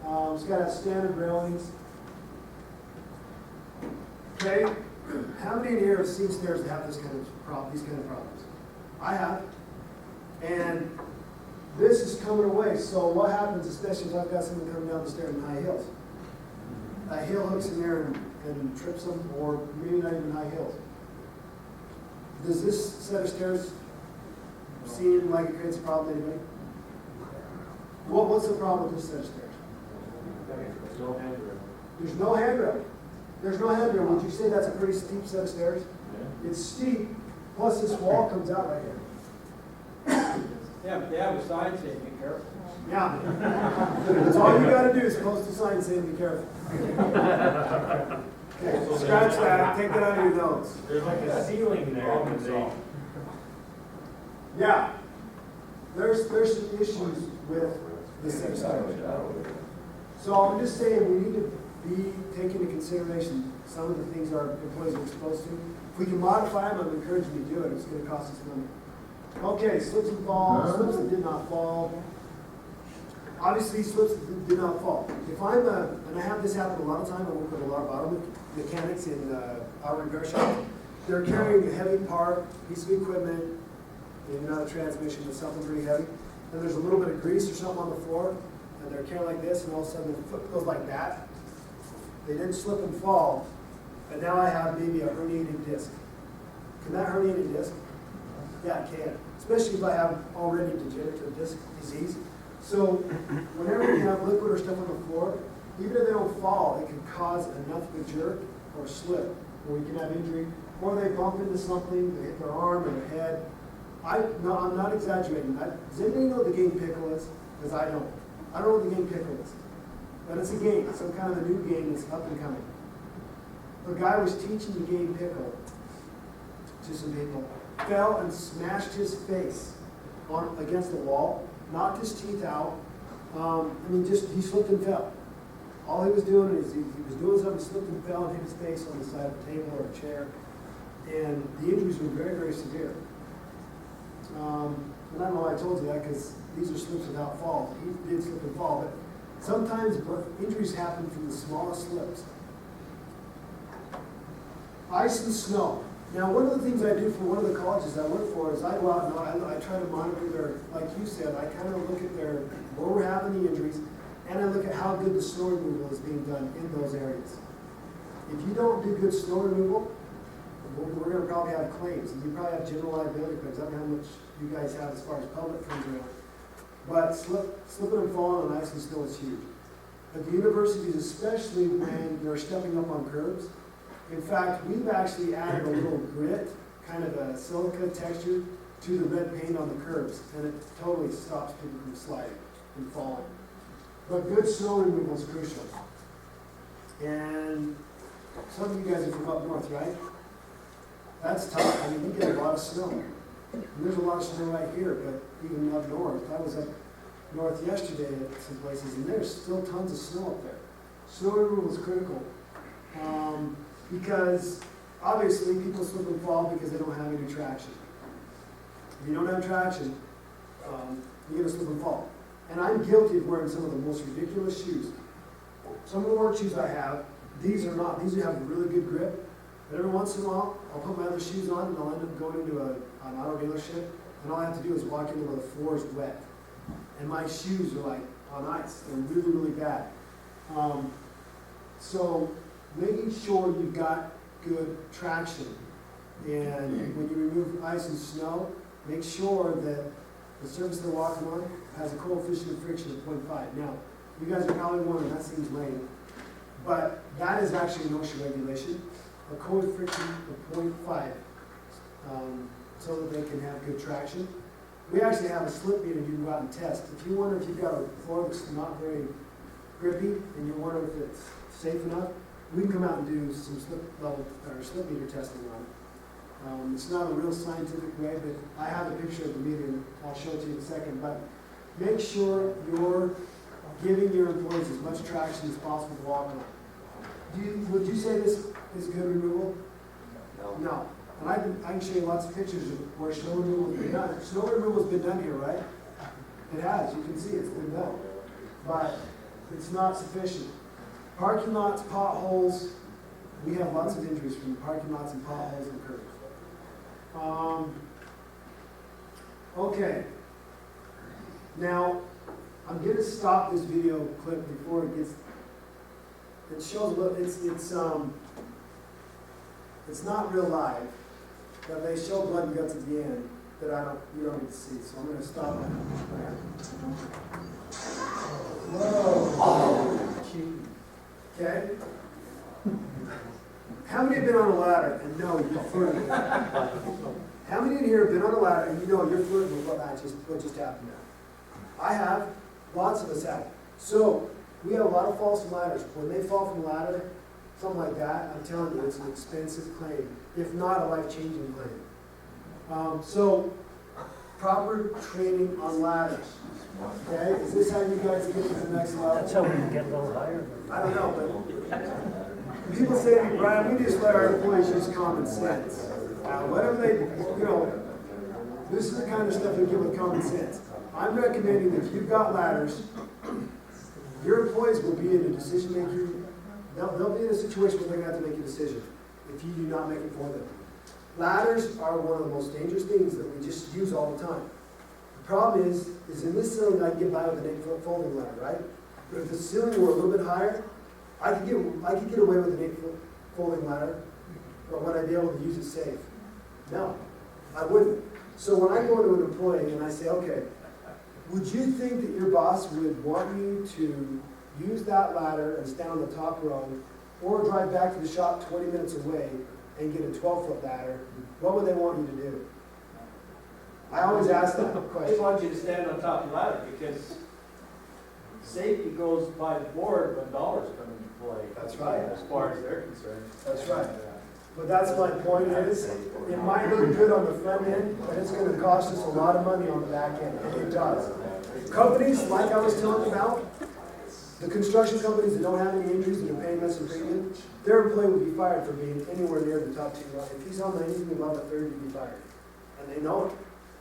It's got to have standard railings. Okay, how many in here have seen stairs that have these kind of problems? I have. And this is coming away. So what happens, especially if I've got someone coming down the stairs in high heels? A heel hooks in there and trips them, or maybe not even high heels. Does this set of stairs seem like it creates a problem to anybody? What's the problem with this set of stairs? There's no handrail. There's no handrail. There's no handrail. Would you say that's a pretty steep set of stairs? Yeah. It's steep, plus this wall comes out right here. Yeah, but they have a sign saying, be careful. Yeah. That's all you gotta do is post a sign saying be careful. Okay, scratch that, take that out of your notes. There's like a ceiling there. Problem solved. Yeah. There's some issues with the same stuff. So I'm just saying, we need to be taking into consideration some of the things our employees are exposed to. If we can modify them, I'm encouraging you to do it. It's gonna cost us money. Okay, slips and falls, slips that did not fall. Obviously, slips that did not fall. If I'm and I have this happen a lot of times, I work with a lot of auto mechanics in our repair shop. They're carrying a heavy part, piece of equipment, maybe not a transmission, but something pretty heavy. And there's a little bit of grease or something on the floor, and they're carrying like this, and all of a sudden their foot goes like that. They didn't slip and fall, and now I have maybe a herniated disc. Can that herniated disc? Yeah, it can. Especially if I have already degenerative disc disease. So whenever you have liquid or stuff on the floor, even if they don't fall, it can cause enough of a jerk or slip where you can have injury, or they bump into something, they hit their arm or their head. I'm not exaggerating. Does anybody know what the game pickle is? Because I don't. I don't know what the game pickle is. But it's a game, it's some kind of a new game that's up and coming. A guy was teaching the game pickle to some people, fell and smashed his face against the wall, knocked his teeth out. He slipped and fell. All he was doing is he was doing something, slipped and fell and hit his face on the side of a table or a chair. And the injuries were very, very severe. And I don't know why I told you that, because these are slips without falls. He did slip and fall, but sometimes injuries happen from the smallest slips. Ice and snow. Now, one of the things I do for one of the colleges I work for is I go out and I try to monitor their, like you said, I kind of look at where we're having the injuries, and I look at how good the snow removal is being done in those areas. If you don't do good snow removal, we're going to probably have claims, and you probably have general liability claims. I don't know how much you guys have as far as public claims around. But slipping and falling on ice and snow is huge. At the universities, especially when you're stepping up on curbs. In fact, we've actually added a little grit, kind of a silica texture, to the red paint on the curbs, and it totally stops people from sliding and falling. But good snow removal is crucial. And some of you guys are from up north, right? That's tough. I mean, we get a lot of snow. And there's a lot of snow right here, but even up north. I was up north yesterday at some places, and there's still tons of snow up there. Snow removal is critical. Because obviously people slip and fall because they don't have any traction. If you don't have traction, you're going to slip and fall. And I'm guilty of wearing some of the most ridiculous shoes. Some of the work shoes I have, these are not. These have a really good grip. But every once in a while, I'll put my other shoes on and I'll end up going into an auto dealership, and all I have to do is walk in where the floor is wet. And my shoes are like on ice. They're really, really bad. So making sure you've got good traction. And when you remove ice and snow, make sure that the surface they're walking on has a coefficient of friction of 0.5. Now, you guys are probably wondering, that seems lame, but that is actually an OSHA regulation, a coefficient of 0.5, so that they can have good traction. We actually have a slip meter you can go out and test. If you wonder if you've got a floor that's not very grippy, and you wonder if it's safe enough, we can come out and do some slip meter testing on it. It's not a real scientific way, but I have a picture of the meter, and I'll show it to you in a second. But make sure you're giving your employees as much traction as possible to walk on. Would you say this is good removal? No. And I can show you lots of pictures of where snow removal has been done. Snow removal has been done here, right? It has. You can see it's been done. But it's not sufficient. Parking lots, potholes, we have lots of injuries from parking lots and potholes and curbs. Okay. Now, I'm going to stop this video clip before it shows a little, it's not real live, but they show blood and guts at the end that you don't get to see, so I'm going to stop it. Whoa. Okay? How many have been on a ladder and know you flew? How How many in here have been on a ladder and you know you're flirting with what just happened now? I have, lots of us have. So, we have a lot of false ladders. When they fall from a ladder, something like that, I'm telling you, it's an expensive claim, if not a life-changing claim. So, proper training on ladders. Okay, is this how you guys get to the next level? That's how we can get a little higher. I don't know, but people say to me, Brian, we just let our employees use common sense. Whatever they, this is the kind of stuff we get with common sense. I'm recommending that if you've got ladders, your employees will be in a decision-making, they'll be in a situation where they're going to have to make a decision if you do not make it for them. Ladders are one of the most dangerous things that we just use all the time. The problem is in this ceiling I can get by with an 8-foot folding ladder, right? But if the ceiling were a little bit higher, I could get away with an 8-foot folding ladder, but would I be able to use it safe? No, I wouldn't. So when I go to an employee and I say, okay, would you think that your boss would want you to use that ladder and stand on the top rung, or drive back to the shop 20 minutes away and get a 12-foot ladder? What would they want you to do? I always ask that They question. want you to stand on top of the ladder because safety goes by the board when dollars come into play. That's right. As far as they're concerned. That's right. But that's my point is, it might look good on the front end, but it's going to cost us a lot of money on the back end, and it does. Companies, like I was telling you about, the construction companies that don't have any injuries that are paying us a premium, their employee would be fired for being anywhere near the top 2 line. If he's on anything above a third, he'd be fired. And they know it.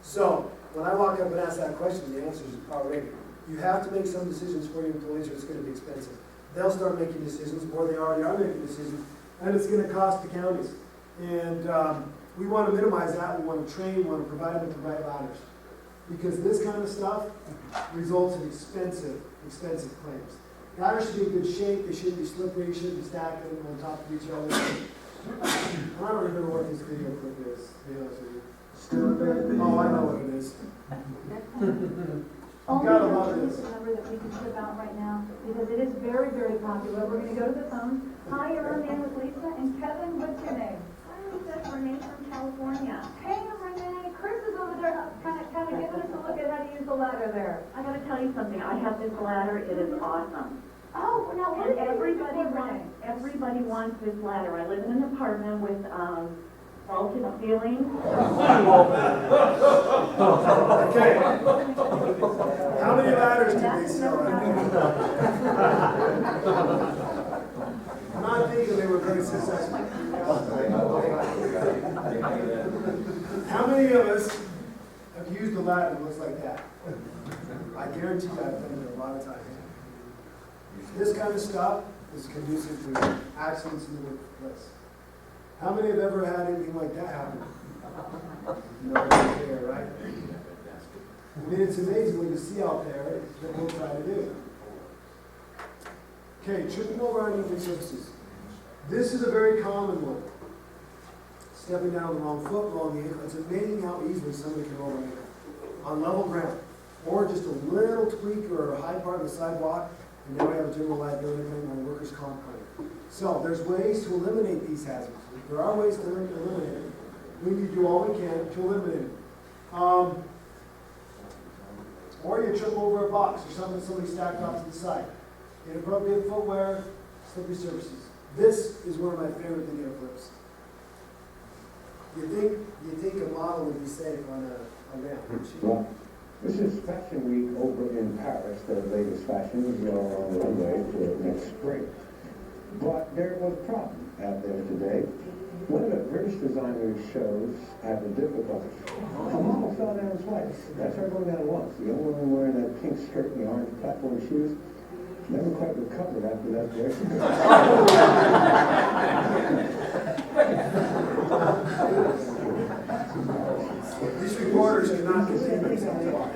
So, when I walk up and ask that question, the answer is already. You have to make some decisions for your employees or it's going to be expensive. They'll start making decisions, or they already are making decisions, and it's going to cost the counties. And we want to minimize that. We want to train, we want to provide them with the right ladders. Because this kind of stuff results in expensive claims. Ladders should be in good shape, they shouldn't be slippery, you shouldn't be stacking them on top of each other. I don't remember what this video clip is, to be honest with you. Oh, I know what it is. Only gotta love this this. number that we can put out right now, because it is very, very popular. We're gonna go to the phone. Hi, you're on in with Lisa, and Kevin, what's your name? Hi, Lisa, Renee from California. Hey, Renee, Chris is over there, kind of giving us a look at how to use the ladder there. I gotta tell you something, I have this ladder, it is awesome. Oh, now what And is everybody wants this ladder. I live in an apartment with, vaulted ceilings. Okay. How many ladders did they sell? I'm not thinking they were very successful. How many of us have used a ladder that looks like that? I guarantee you I've done it a lot of times. This kind of stuff is conducive to accidents in the workplace. How many have ever had anything like that happen? Nobody there, right? I mean, it's amazing what you see out there that we'll try to do. Okay, tripping over uneven surfaces. This is a very common one. Stepping down the wrong foot, wrong ankle. It's amazing how easily somebody can roll an ankle on level ground. Or just a little tweak or a high part of the sidewalk, and now we have a general liability claim on a workers' comp claim. So there's ways to eliminate these hazards. There are ways to eliminate it. We need to do all we can to eliminate it. Or you trip over a box or something somebody stacked off to the side. Inappropriate footwear, slippery surfaces. This is one of my favorite video clips. You think a model would be safe on a ramp? Well, this is Fashion Week over in Paris, the latest fashions are on the runway for next spring. But there was a problem out there today. One of the British designers shows had a difficulty. A model fell down twice. That's her going down once. The only one wearing that pink skirt and the orange platform shoes never quite recovered after that there. These reporters cannot continue to watch.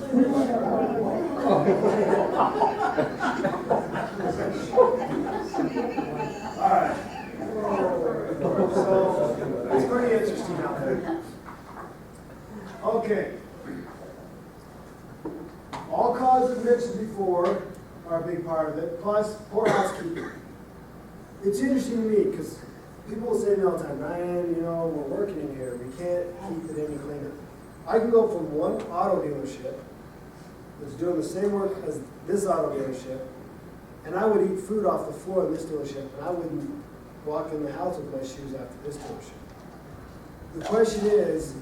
All right. So, it's pretty interesting out there. Okay. All causes mentioned before are a big part of it, plus poor housekeeping. It's interesting to me because people will say to me all the time, Ryan, you know, we're working in here. We can't keep it any cleaner. I can go from one auto dealership that's doing the same work as this auto dealership, and I would eat food off the floor in this dealership, and I wouldn't walk in the house with my shoes after this dealership. The question is,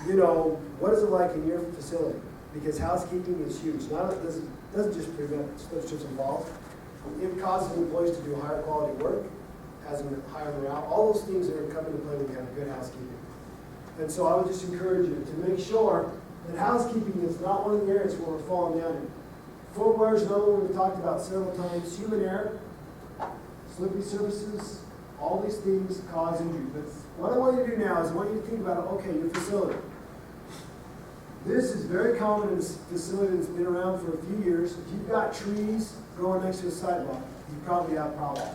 you know, what is it like in your facility? Because housekeeping is huge. Doesn't just prevent slip, trips, and falls. It causes employees to do higher quality work, has them higher morale. All those things are coming into play when you have good housekeeping. And so I would just encourage you to make sure that housekeeping is not one of the areas where we're falling down in. Footwear is another one we've talked about several times. Human error, slippery surfaces, all these things cause injury. But what I want you to do now is I want you to think about, okay, your facility. This is very common in this facility that's been around for a few years. If you've got trees growing next to a sidewalk, you probably have problems.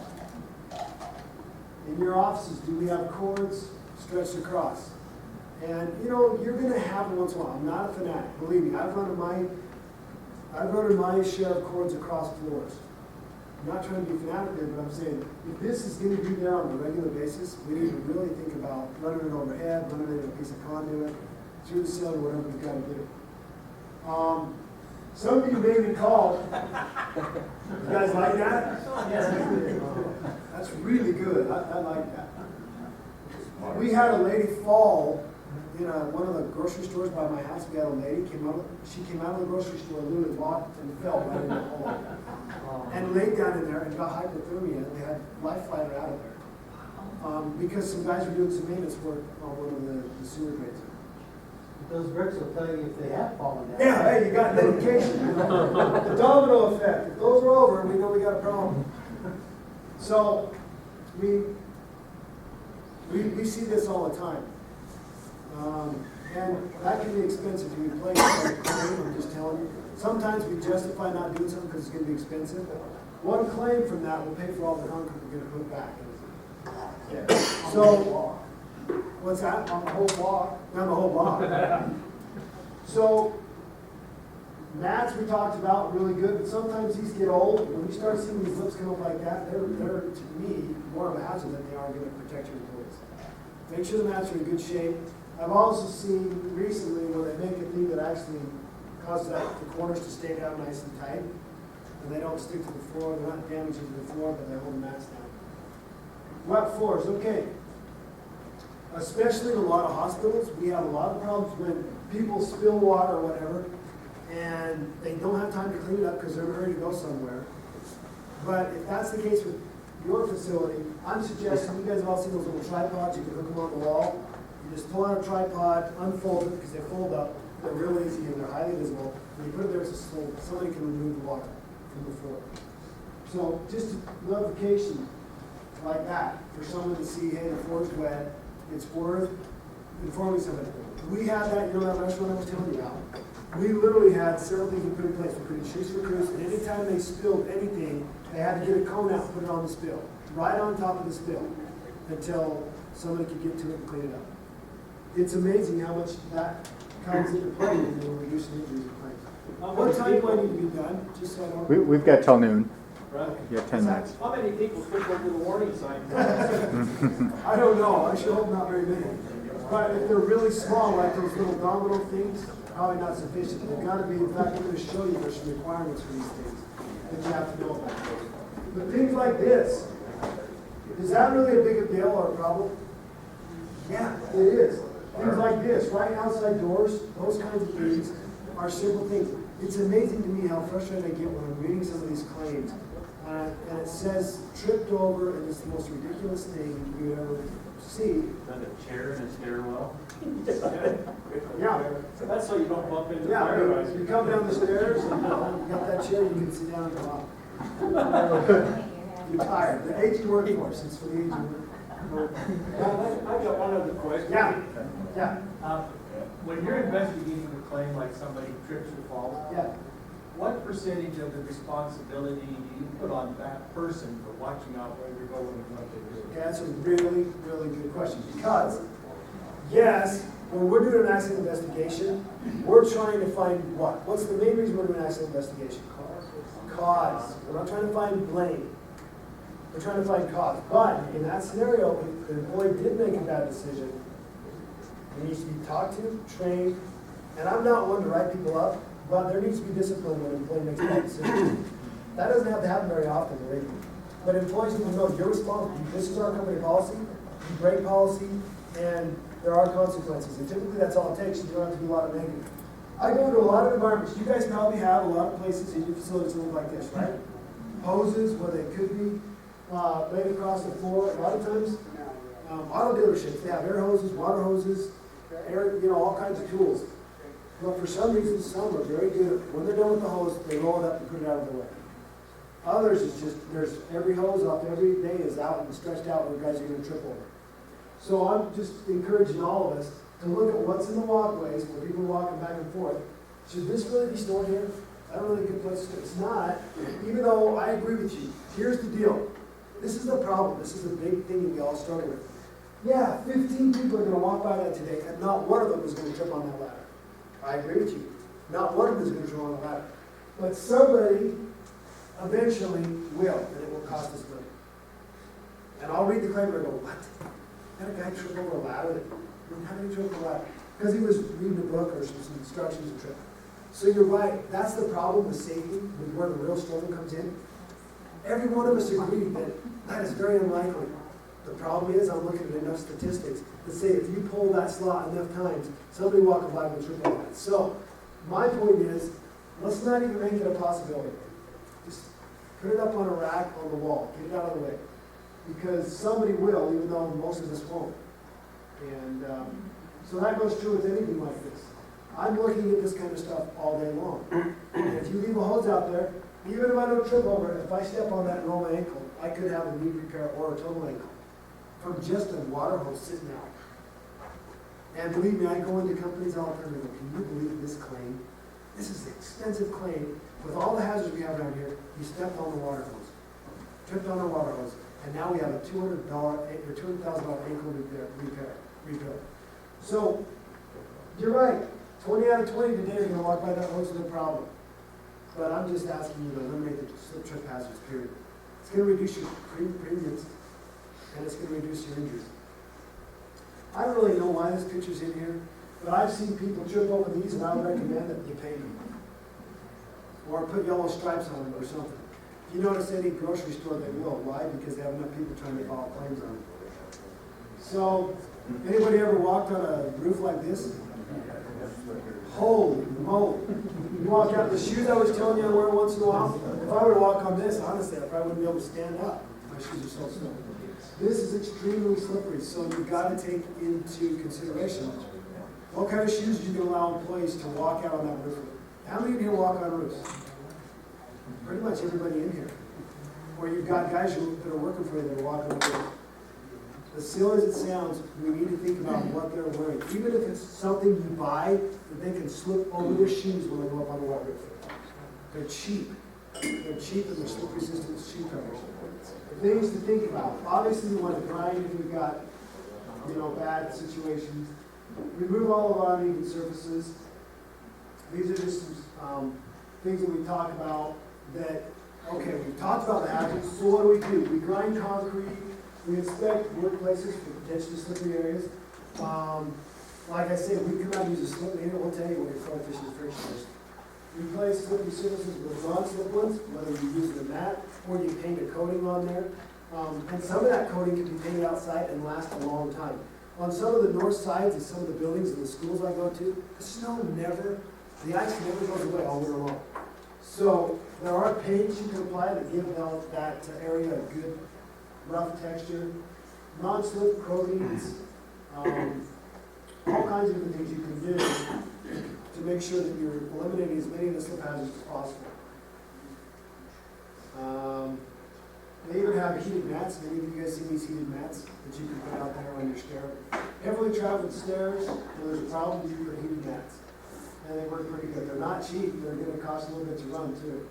In your offices, do we have cords stretched across? And you know, you're going to have them once in a while. I'm not a fanatic. Believe me, I've run in my share of cords across floors. I'm not trying to be fanatic there, but I'm saying if this is going to be there on a regular basis, we need to really think about running it overhead, running it in a piece of conduit, through the ceiling, whatever we've got to do. Some of you may recall, you guys like that? That's really good. I like that. We had a lady fall in one of the grocery stores by my house. We had a lady, she came out of the grocery store, literally walked and fell right in the hole. And laid down in there and got hypothermia, and they had life flight her out of there. Because some guys were doing some maintenance work on one of the sewer drains. Those bricks will tell you if they have fallen down. Yeah, hey, you got an indication. You know? The domino effect. If those are over, we know we got a problem. So, we see this all the time. And that can be expensive to replace. I'm just telling you. Sometimes we justify not doing something because it's going to be expensive. One claim from that will pay for all the concrete we're going to put back. Yeah. So, what's that? On the whole block? Not the whole block. So, mats we talked about, really good, but sometimes these get old. When you start seeing these lips come up like that, they're to me, more of a hazard than they are going to protect your employees. Make sure the mats are in good shape. I've also seen recently where they make a thing that actually causes the corners to stay down nice and tight, and they don't stick to the floor. They're not damaging to the floor, but they hold the mats down. Wet floors, okay. Especially in a lot of hospitals, we have a lot of problems when people spill water or whatever, and they don't have time to clean it up because they're ready to go somewhere. But if that's the case with your facility, I'm suggesting, you guys have all seen those little tripods, you can hook them on the wall. You just pull out a tripod, unfold it, because they fold up, they're real easy and they're highly visible. When you put it there, so somebody can remove the water from the floor. So just a notification like that for someone to see, hey, the floor's wet, it's worth informing somebody. We had that, you know that restaurant I was telling you about? We literally had several things we put in place. We put in shoes for crews, and anytime they spilled anything, they had to get a cone out and put it on the spill, right on top of the spill, until somebody could get to it and clean it up. It's amazing how much that comes into play when we're reducing injuries and claims. What time do I need to be done? Just so I don't. We've got till noon. Right. You have 10 minutes. How many people click over the warning sign? I don't know. I should hope not very many. But if they're really small, like those little domino things, probably not sufficient. They've got to be, in fact, I'm going to show you there's some requirements for these things that you have to know about. But things like this, is that really a big deal or a problem? Yeah, it is. Things like this, right outside doors, those kinds of things are simple things. It's amazing to me how frustrated I get when I'm reading some of these claims. And it says tripped over, and it's the most ridiculous thing you would ever see. Not a chair in a stairwell? Yeah. That's so you don't bump into Yeah, fire. you come down the stairs, and you got that chair, you can sit down and go out. You're tired. The aging workforce, it's for the aging workforce. I've got one other question. Yeah. When you're investigating a claim like somebody trips or falls, Yeah. what percentage of the responsibility do you put on that person for watching out where they're going and what they're doing? Okay, that's a really, really good question, because, yes, when we're doing an accident investigation, we're trying to find what? What's the main reason we're doing an accident investigation? Cause. We're not trying to find blame. We're trying to find cause. But in that scenario, if the employee did make a bad decision, he needs to be talked to, trained, and I'm not one to write people up, but there needs to be discipline when an employee makes a bad decision. That doesn't have to happen very often, believe me. But employees need to know you're responsible. This is our company policy, you break policy, and there are consequences. And typically that's all it takes. You don't have to do a lot of negative. I go to a lot of environments. You guys probably have a lot of places in your facilities that look like this, right? Hoses where they could be laid across the floor. A lot of times, auto dealerships, they have air hoses, water hoses, air, all kinds of tools. But for some reason, some are very good. When they're done with the hose, they roll it up and put it out of the way. Others, it's just, there's every hose off every day is out and stretched out where guys are going to trip over. So I'm just encouraging all of us to look at what's in the walkways where people are walking back and forth. Should this really be stored here? I don't really good place to. It's not, even though I agree with you. Here's the deal. This is the problem. This is the big thing that we all struggle with. Yeah, 15 people are going to walk by that today, and not one of them is going to trip on that ladder. I agree with you. Not one of them is going to trip on the ladder. But somebody eventually will, and it will cost us money. And I'll read the claim and I go, what? Had a guy trip over a ladder? How did he trip over a ladder? Because he was reading a book or some instructions to trip. So you're right. That's the problem with safety, with where the real struggle comes in. Every one of us agree that that is very unlikely. The problem is, I'm looking at enough statistics that say if you pull that slot enough times, somebody walking by will trip on that. So my point is, let's not even make it a possibility. Just put it up on a rack on the wall. Get it out of the way. Because somebody will, even though most of us won't. And so that goes true with anything like this. I'm looking at this kind of stuff all day long. And if you leave a hose out there, even if I don't trip over it, if I step on that and roll my ankle, I could have a knee repair or a total ankle from just a water hose sitting out. And believe me, I go into companies all the time and go, can you believe this claim? This is an expensive claim. With all the hazards we have around here, you stepped on the water hose, tripped on a water hose, and now we have a $200,000 ankle repair. So, you're right. 20 out of 20 today are going to walk by that hose with a problem. But I'm just asking you to eliminate the slip trip hazards, period. It's going to reduce your premiums, and it's going to reduce your injuries. I don't really know why this picture's in here, but I've seen people trip over these, and I would recommend that you paint them. Or put yellow stripes on them or something. If you notice any grocery store, they will. Why? Because they have enough people trying to file claims on it. So, anybody ever walked on a roof like this? Holy moly. You walk out, the shoes I was telling you I wear once in a while, if I were to walk on this, honestly, I probably wouldn't be able to stand up. My shoes are so small. This is extremely slippery, so you've got to take into consideration what kind of shoes you can allow employees to walk out on that roof. How many of you walk on roofs? Pretty much everybody in here. Or you've got guys that are working for you that are walking on the roof. As silly as it sounds, we need to think about what they're wearing. Even if it's something you buy that they can slip over their shoes when they go up on the wet roof. They're cheap. They're cheap and they're slip resistant shoe covers. Things to think about. Obviously, we want to grind if we've got, bad situations. Remove all of our uneven surfaces. These are just some things that we talk about that, okay, we've talked about the hazards, so what do? We grind concrete. We inspect workplaces for potentially slippery areas. Like I said, we cannot use a slip meter. We'll tell you what your coefficient of friction is. Replace slippery surfaces with non-slip ones, whether you use the mat or you paint a coating on there. And some of that coating can be painted outside and last a long time. On some of the north sides of some of the buildings and the schools I go to, the ice never goes away all year long. So there are paints you can apply that give that area a good rough texture, non-slip coatings, all kinds of different things you can do to make sure that you're eliminating as many of the slip hazards as possible. They even have heated mats. Any of you guys seen these heated mats that you can put out there on your stair? Heavily traveled stairs, when there's a problem, you put heated mats. And they work pretty good. They're not cheap, they're gonna cost a little bit to run too.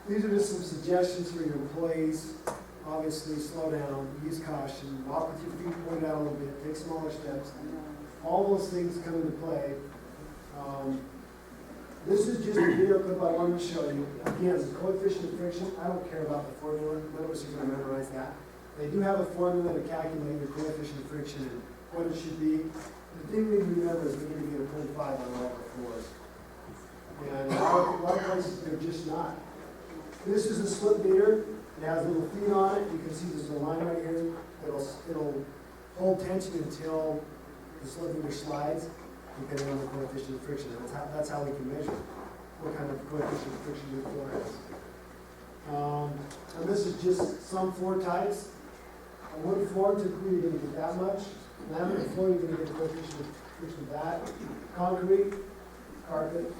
These are just some suggestions for your employees. Obviously, slow down, use caution, walk with your feet pointed out a little bit, take smaller steps. All those things come into play. This is just a video clip I wanted to show you. Again, the coefficient of friction, I don't care about the formula, none of us are gonna memorize that. They do have a formula to calculate your coefficient of friction and what it should be. The thing we need to remember is we need to get a 0.5 on all our floors. And a lot of places, they're just not. This is a slip meter. It has little feet on it. You can see there's a line right here. It'll hold tension until the slip meter slides, depending on the coefficient of friction. That's how we can measure what kind of coefficient of friction your floor has. And this is just some floor types. A wood floor, typically you're going to get that much. Laminate floor, you're going to get a coefficient of friction of that. Concrete, carpet.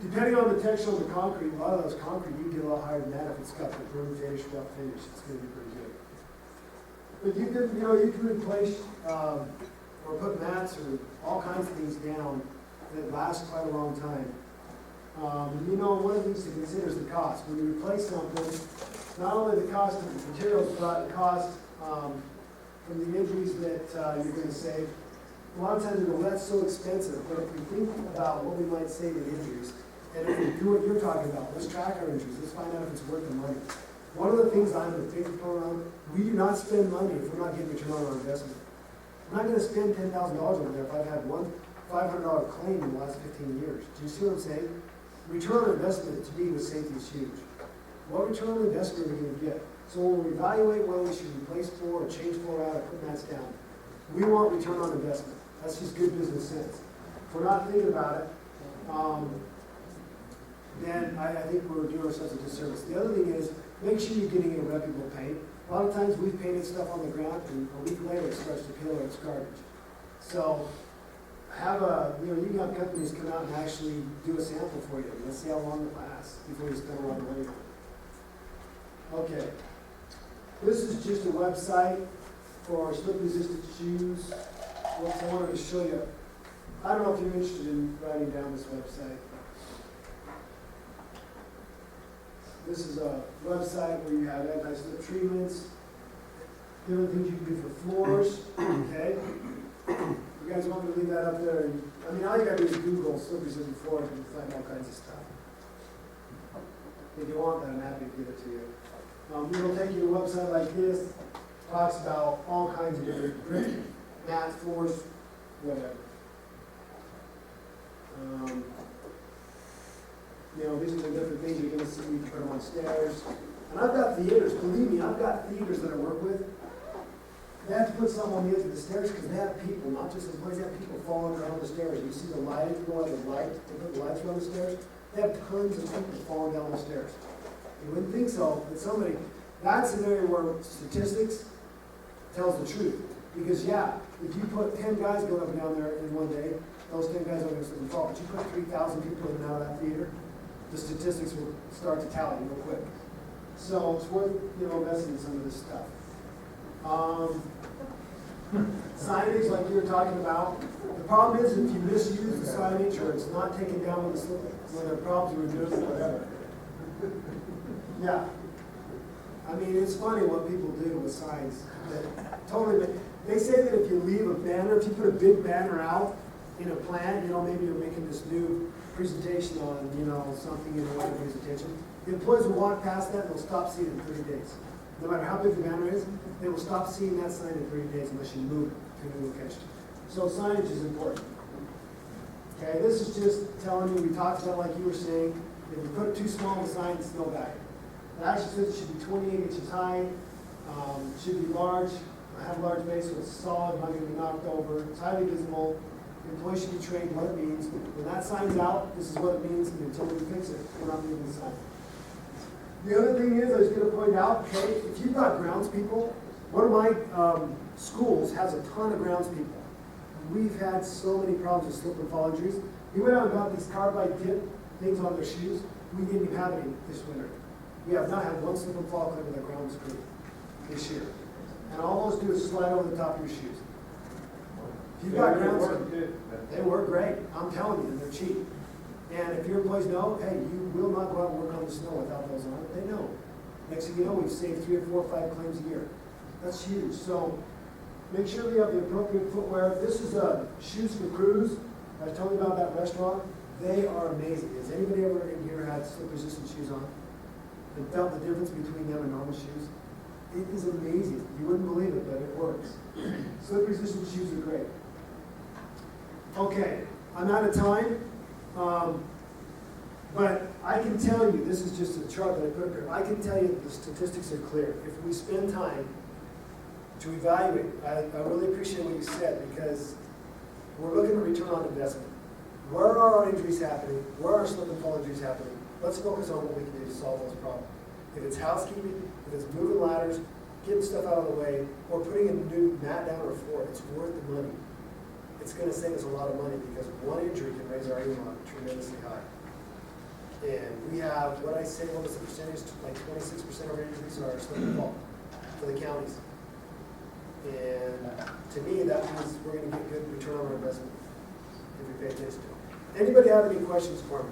Depending on the texture of the concrete, a lot of those concrete, you can get a lot higher than that if it's got the broom finish, rough finish. It's going to be pretty good. But you can replace or put mats or all kinds of things down that last quite a long time. One of the things to consider is the cost. When you replace something, not only the cost of the materials, but the cost from the injuries that you're going to save. A lot of times we go, that's so expensive, but if we think about what we might save in injuries, and if we do what you're talking about, let's track our injuries, let's find out if it's worth the money. One of the things I'm a big proponent of, we do not spend money if we're not getting return on our investment. I'm not going to spend $10,000 over there if I've had one $500 claim in the last 15 years. Do you see what I'm saying? Return on investment to me with safety is huge. What return on investment are we going to get? So when we evaluate whether we should replace floor or change floor out or put mats down, we want return on investment. That's just good business sense. If we're not thinking about it, then I think we're doing ourselves a disservice. The other thing is, make sure you're getting a reputable paint. A lot of times we've painted stuff on the ground and a week later it starts to peel or it's garbage. So you can have companies come out and actually do a sample for you. Let's see how long it lasts before you spend a lot of money on it. Okay. This is just a website for slip-resistant shoes. What I wanted to show you. I don't know if you're interested in writing down this website. This is a website where you have anti-slip treatments, different things you can do for floors. Okay? You guys want me to leave that up there? I mean, all you gotta do is Google slip-resistant floors and find all kinds of stuff. If you want that, I'm happy to give it to you. It'll take you to a website like this. Talks about all kinds of different brick, mats, floors, whatever. These are the different things you're going to see. You can put them on stairs. And I've got theaters. Believe me, I've got theaters that I work with. They have to put something on the edge of the stairs because they have people, not just employees, they have people falling down the stairs. You see the lighting, the light, they put the lights around the stairs. They have tons of people falling down the stairs. You wouldn't think so, but that's an area where statistics tells the truth. Because if you put 10 guys going up and down there in one day, those 10 guys are going to slip and fall. But you put 3,000 people in and out of that theater, the statistics will start to tally real quick. So it's worth investing in some of this stuff. Signage, like you were talking about. The problem is if you misuse the signage or it's not taken down when the problems are removed or whatever. Yeah. I mean, it's funny what people do with signs. They say that if you leave a banner, if you put a big banner out in a plant, maybe you're making this new presentation on, something in a way to brings attention. The employees will walk past that and they'll stop seeing it in 30 days. No matter how big the banner is, they will stop seeing that sign in 30 days unless you move it to a new location. So signage is important. Okay, this is just telling you, we talked about, like you were saying, if you put it too small of a sign, it's no value. It actually says it should be 28 inches high, should be large, have a large base so it's solid, not going to be knocked over, it's highly visible. The employee should be trained what it means. When that sign's out, this is what it means, and until we fix it, we're not moving the sign. The other thing is, I was going to point out, okay, if you've got grounds people, one of my schools has a ton of grounds people. We've had so many problems with slip and fall injuries. We went out and got these carbide tip things on their shoes. We didn't even have any this winter. We have not had one slip and fall claim with a ground screw this year. And all those do is slide over the top of your shoes. If you've got ground screws, they work great. I'm telling you, they're cheap. And if your employees know, hey, you will not go out and work on the snow without those on, they know. Next thing you know, we've saved 3 or 4 or 5 claims a year. That's huge. So make sure they have the appropriate footwear. This is shoes for crews. I was telling you about that restaurant. They are amazing. Has anybody ever in here had slip-resistant shoes on and felt the difference between them and normal shoes? It is amazing. You wouldn't believe it, but it works. Slip-resistant shoes are great. Okay, I'm out of time. But I can tell you, this is just a chart that I put up here, I can tell you the statistics are clear. If we spend time to evaluate, I really appreciate what you said, because we're looking at return on investment. Where are our injuries happening? Where are our slip and fall injuries happening? Let's focus on what we can do to solve those problems. If it's housekeeping, if it's moving ladders, getting stuff out of the way, or putting a new mat down or a floor, it's worth the money. It's going to save us a lot of money, because one injury can raise our income tremendously high. And we have, what was the percentage? Like 26% of our injuries are slip and fall for the counties. And to me, that means we're going to get good return on our investment if we pay attention to it. Anybody have any questions for me?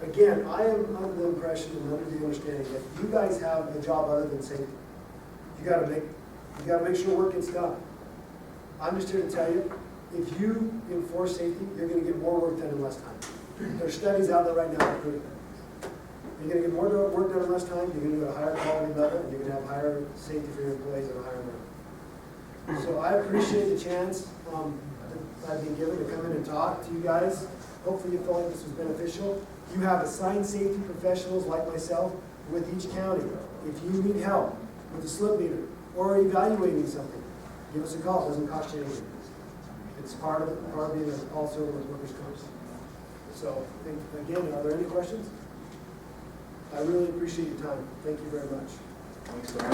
Again, I am under the impression and under the understanding that you guys have a job other than safety. You got to make sure work gets done. I'm just here to tell you, if you enforce safety, you're going to get more work done in less time. There's studies out there right now that prove that. You're going to get more work done in less time, you're going to get a higher quality level, and you're going to have higher safety for your employees and a higher level. So I appreciate the chance that I've been given to come in and talk to you guys. Hopefully you felt like this was beneficial. You have assigned safety professionals like myself with each county. If you need help with a slip meter or evaluating something, give us a call. It doesn't cost you anything. It's part of being also with workers' comp. So again, are there any questions? I really appreciate your time. Thank you very much. Thanks, Brian.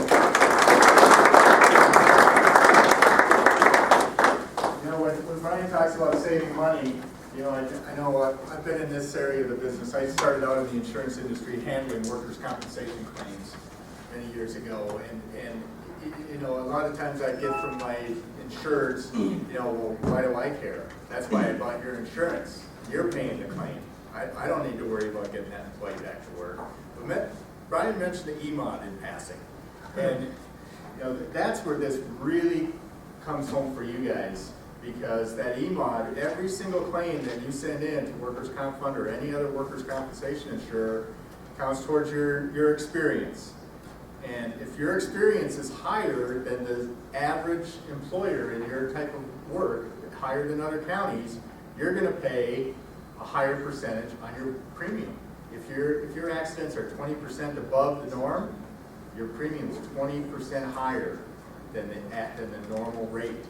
You know, when Brian talks about saving money, you know, I know I've been in this area of the business. I started out in the insurance industry handling workers' compensation claims many years ago, and you know, a lot of times I get from my insureds, you know, well, why do I care? That's why I bought your insurance. You're paying the claim. I don't need to worry about getting that employee back to work. But Brian mentioned the EMOD in passing, and you know, that's where this really comes home for you guys, because that EMOD, every single claim that you send in to Workers' Comp Fund or any other workers' compensation insurer counts towards your experience. And if your experience is higher than the average employer in your type of work, higher than other counties, you're going to pay a higher percentage on your premium. If your accidents are 20% above the norm, your premium is 20% higher than the normal rate.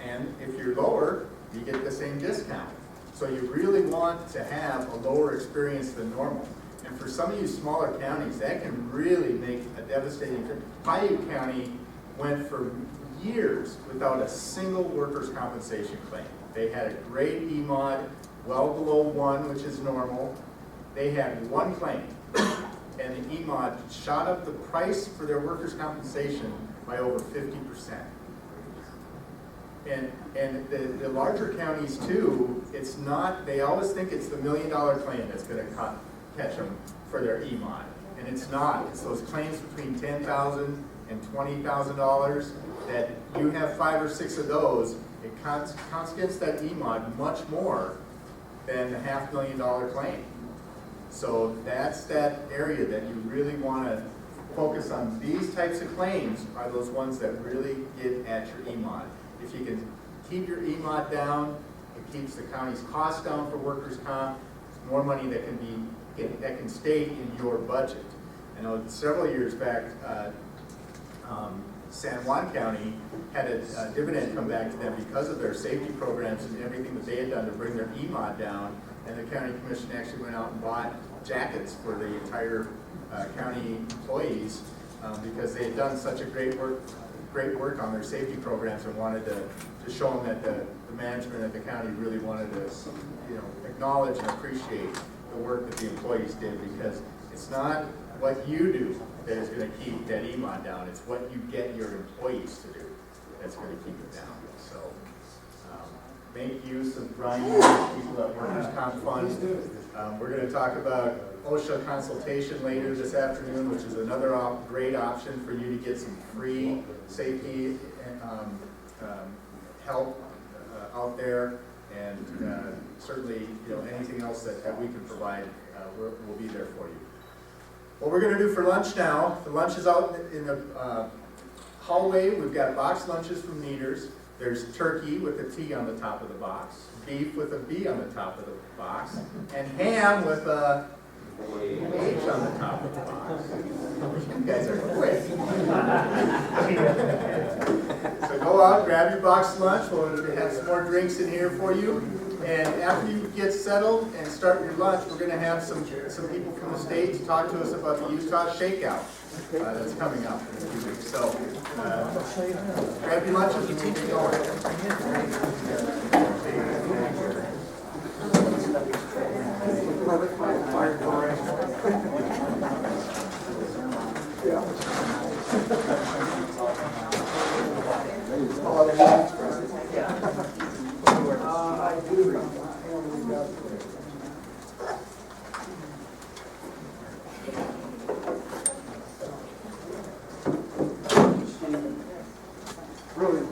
And if you're lower, you get the same discount. So you really want to have a lower experience than normal. And for some of you smaller counties, that can really make a devastating difference. Paiute County went for years without a single workers' compensation claim. They had a great EMOD, well below 1, which is normal. They had one claim, and the EMOD shot up the price for their workers' compensation by over 50%. And the larger counties too, it's not, they always think it's the $1 million claim that's going to catch them for their EMOD. And it's not. It's those claims between $10,000 and $20,000 that you have 5 or 6 of those, it counts against that EMOD much more than the $500,000 claim. So that's that area that you really want to focus on. These types of claims are those ones that really get at your EMOD. If you can keep your EMOD down, it keeps the county's costs down for workers' comp. It's more money that can stay in your budget. I know several years back, San Juan County had a dividend come back to them because of their safety programs and everything that they had done to bring their EMOD down. And the county commission actually went out and bought jackets for the entire county employees because they had done such a great work on their safety programs and wanted to show them that the management at the county really wanted to, you know, acknowledge and appreciate the work that the employees did, because It's not what you do that is gonna keep that EMOD down, it's what you get your employees to do that's gonna keep it down. So, make use of Brian, people at Workers' Comp Fund. We're gonna talk about OSHA consultation later this afternoon, which is another great option for you to get some free safety help out there. And certainly, anything else that we can provide, we'll be there for you. What we're gonna do for lunch now, the lunch is out in the hallway. We've got box lunches from Neaters. There's turkey with a T on the top of the box, beef with a B on the top of the box, and ham with a H on the top of the box. You guys are quick. So go out, grab your box lunch. We'll have some more drinks in here for you. And after you get settled and start your lunch, we're going to have some people from the state to talk to us about the Utah Shakeout that's coming up in a few weeks. So grab your lunches and keep it going. I do. Really?